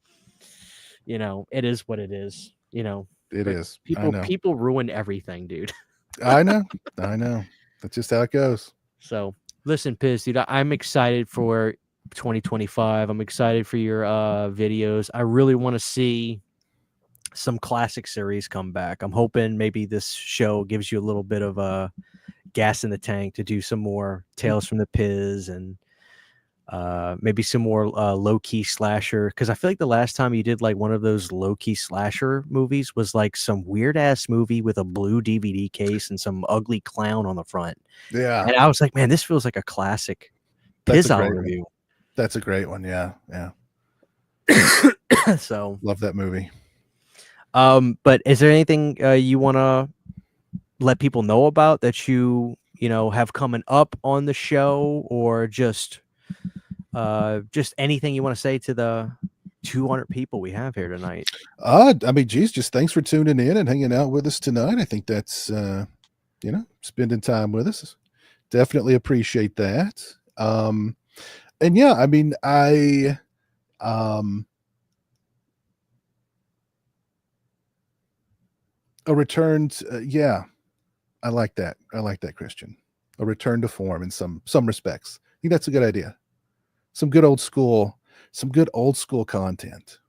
you know, it is what it is. You know, it is. People ruin everything, dude. I know. That's just how it goes. So listen, Piz, dude, I'm excited for 2025. I'm excited for your videos. I really want to see some classic series come back. I'm hoping maybe this show gives you a little bit of gas in the tank to do some more Tales from the Piz and maybe some more low-key slasher, because I feel like the last time you did like one of those low-key slasher movies was like some weird-ass movie with a blue DVD case and some ugly clown on the front. Yeah. And I was like, man, this feels like a classic Pizowell review. That's a great one. Yeah. So love that movie. But is there anything you want to let people know about that you know have coming up on the show, or just anything you want to say to the 200 people we have here tonight? I mean, geez, just thanks for tuning in and hanging out with us tonight. I think that's you know, spending time with us. Definitely appreciate that. And yeah, I mean, a return to, yeah, I like that, Christian. A return to form in some respects. I think that's a good idea. Some good old school content.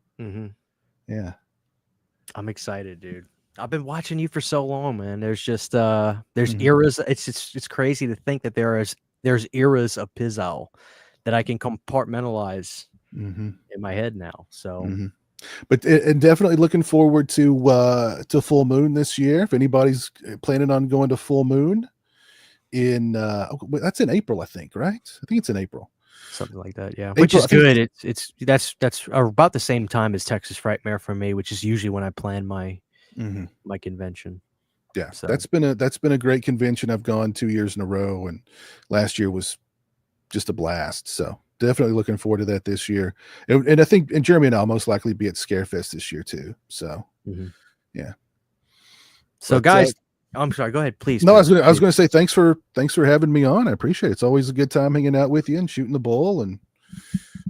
Yeah, I'm excited, dude. I've been watching you for so long, man. There's just there's eras. It's crazy to think that there's eras of Pizowell that I can compartmentalize in my head now. So but and definitely looking forward to Full Moon this year. If anybody's planning on going to Full Moon in that's in April, I think, right? I think it's in April. Something like that, yeah. April, which is good. That's about the same time as Texas Frightmare for me, which is usually when I plan my my convention. Yeah, so that's been a great convention. I've gone 2 years in a row, and last year was just a blast. So definitely looking forward to that this year. And I think Jeremy and I'll most likely be at Scarefest this year too. So yeah. So but, guys, I'm sorry. Go ahead, please. No, I was going to say thanks for having me on. I appreciate it. It's always a good time hanging out with you and shooting the bull, and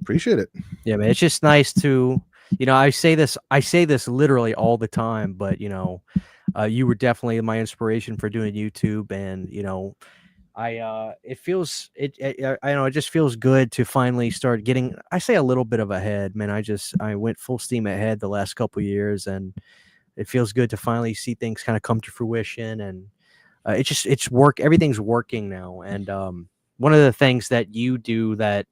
appreciate it. Yeah, man. It's just nice to, you know, I say this literally all the time, but you know, you were definitely my inspiration for doing YouTube, and you know, it just feels good to finally start getting, I say a little bit of ahead, man. I went full steam ahead the last couple of years, and it feels good to finally see things kind of come to fruition, and everything's working now. And one of the things that you do that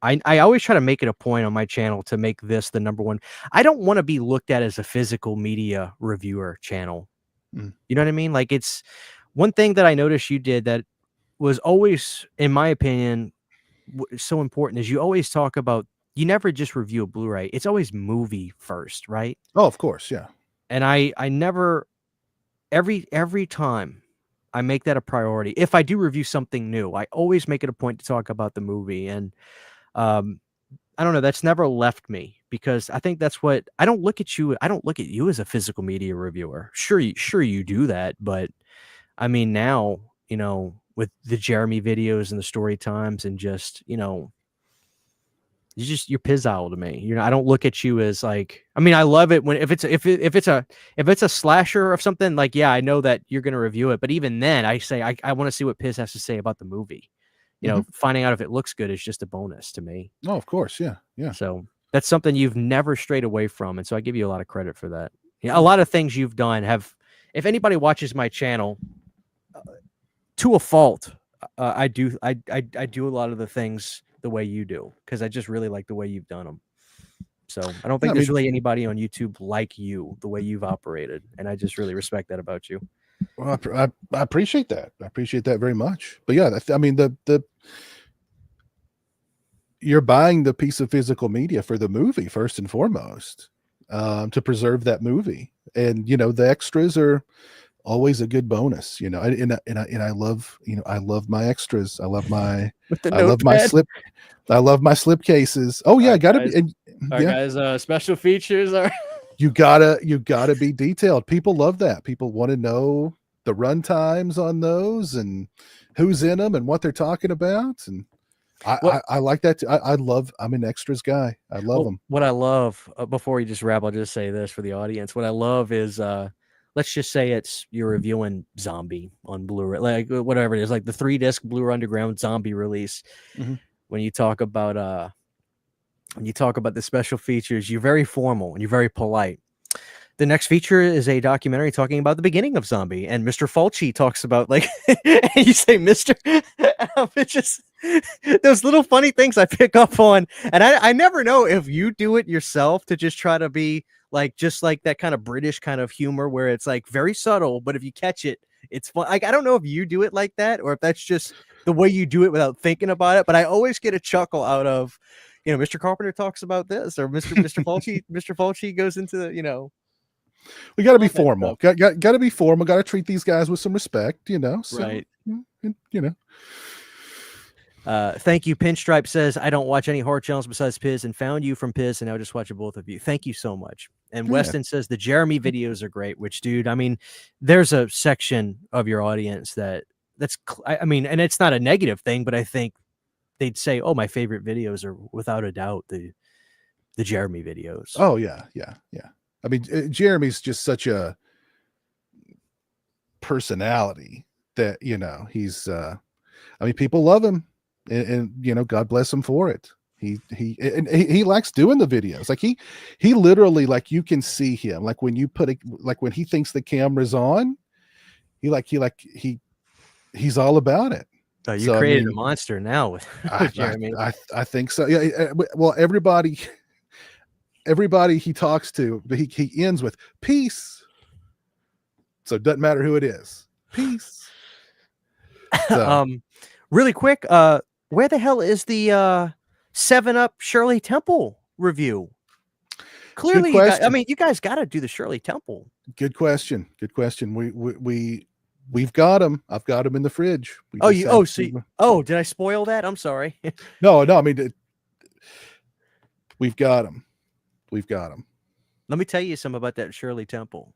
I always try to make it a point on my channel to make this the number one. I don't want to be looked at as a physical media reviewer channel. You know what I mean? Like, it's one thing that I noticed you did that was always, in my opinion, so important is you always talk about you never just review a Blu-ray. It's always movie first, right? Oh, of course, yeah. And I never, every time I make that a priority. If I do review something new, I always make it a point to talk about the movie. And I don't know, that's never left me, because I think that's what, I don't look at you as a physical media reviewer. Sure you do that, but I mean, now, you know, with the Jeremy videos and the story times and just, you know, you're Pizowell to me. I don't look at you as like, I mean, I love it when if it's a slasher or something, like, yeah, I know that you're gonna review it, but even then I say I want to see what Piz has to say about the movie. You know, finding out if it looks good is just a bonus to me. Oh, of course, yeah. So that's something you've never strayed away from, and so I give you a lot of credit for that. Yeah, a lot of things you've done have, if anybody watches my channel, to a fault, I do a lot of the things the way you do, because I just really like the way you've done them. So I don't think there's really anybody on YouTube like you, the way you've operated, and I just really respect that about you. Well, I appreciate that. I appreciate that very much. But yeah, I mean, the you're buying the piece of physical media for the movie first and foremost, to preserve that movie, and you know the extras are always a good bonus. You know, and I love, you know, I love my extras. I love my I love my slip cases. Oh yeah, guys, special features are. You gotta be detailed. People love that. People want to know the run times on those and who's in them and what they're talking about. And I like that too. I'm an extras guy. I love them. What I love, before you just wrap, I'll just say this for the audience. What I love is, let's just say you're reviewing Zombie on Blu-ray, like whatever it is, like the 3-disc Blu-ray Underground Zombie release. When you talk about the special features, you're very formal and you're very polite. The next feature is a documentary talking about the beginning of Zombie, and Mr. Fulci talks about, like, and you say Mr. It's just those little funny things I pick up on, and I never know if you do it yourself to just try to be like, just like that kind of British kind of humor where it's like very subtle, but if you catch it, it's fun. Like, I don't know if you do it like that or if that's just the way you do it without thinking about it, but I always get a chuckle out of, you know, Mr. Carpenter talks about this, or Mr. Fulci goes into, you know. We got to be formal. Got to be formal. Got to treat these guys with some respect, you know. So, right. You know. Thank you. Pinstripe says, I don't watch any horror channels besides Piz, and found you from Piz, and now just watching both of you. Thank you so much. And Weston says the Jeremy videos are great, which, dude, I mean, there's a section of your audience I mean, and it's not a negative thing, but I think they'd say, oh, my favorite videos are without a doubt the Jeremy videos. Oh yeah. I mean, Jeremy's just such a personality that, you know, he's, I mean, people love him, and you know, God bless him for it. He likes doing the videos. Like he literally, like, you can see him, like when you like when he thinks the camera's on, he's all about it. Oh, you created a monster now with Jeremy. I think so. Yeah. Well, everybody he talks to, he ends with peace. So it doesn't matter who it is. Peace. So. Really quick, where the hell is the 7-Up Shirley Temple review? Clearly, you guys got to do the Shirley Temple. Good question. We've got them. I've got them in the fridge. Did I spoil that? I'm sorry. No. I mean, we've got them. Let me tell you something about that Shirley Temple.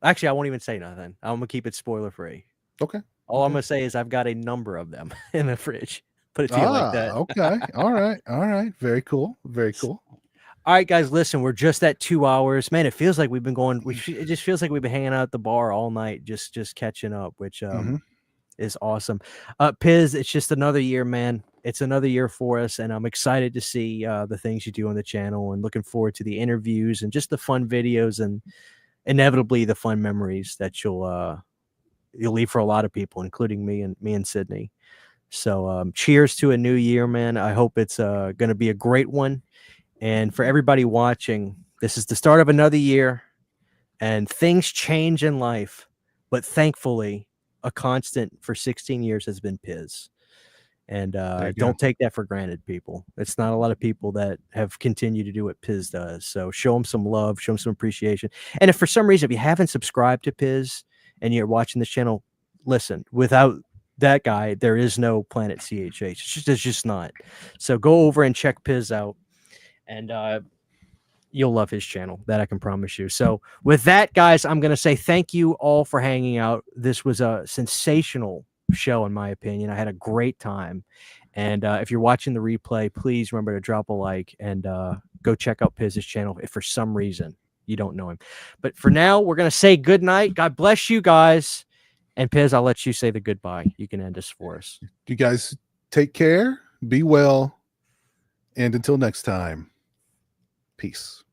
Actually, I won't even say nothing. I'm gonna keep it spoiler free. Okay. All I'm gonna say is I've got a number of them in the fridge. Put it to you like that. Okay. All right. Very cool. All right, guys, listen, we're just at 2 hours. Man, it feels like we've been going. It just feels like we've been hanging out at the bar all night, just catching up, which is awesome. Piz, it's just another year, man. It's another year for us, and I'm excited to see the things you do on the channel, and looking forward to the interviews and just the fun videos, and inevitably the fun memories that you'll leave for a lot of people, including me and Sydney. So cheers to a new year, man. I hope it's going to be a great one. And for everybody watching, this is the start of another year, and things change in life, but thankfully a constant for 16 years has been Piz. And There you go. don't take that for granted, people. It's not a lot of people that have continued to do what Piz does. So show him some love, show him some appreciation. And if for some reason, if you haven't subscribed to Piz and you're watching this channel, listen, without that guy, there is no Planet CHH. It's just not. So go over and check Piz out, and you'll love his channel. That I can promise you. So with that, guys, I'm going to say thank you all for hanging out. This was a sensational show, in my opinion. I had a great time. And if you're watching the replay, please remember to drop a like and go check out Piz's channel if for some reason you don't know him. But for now, we're going to say good night. God bless you guys. And Piz, I'll let you say the goodbye. You can end this for us. You guys take care, be well, and until next time, peace.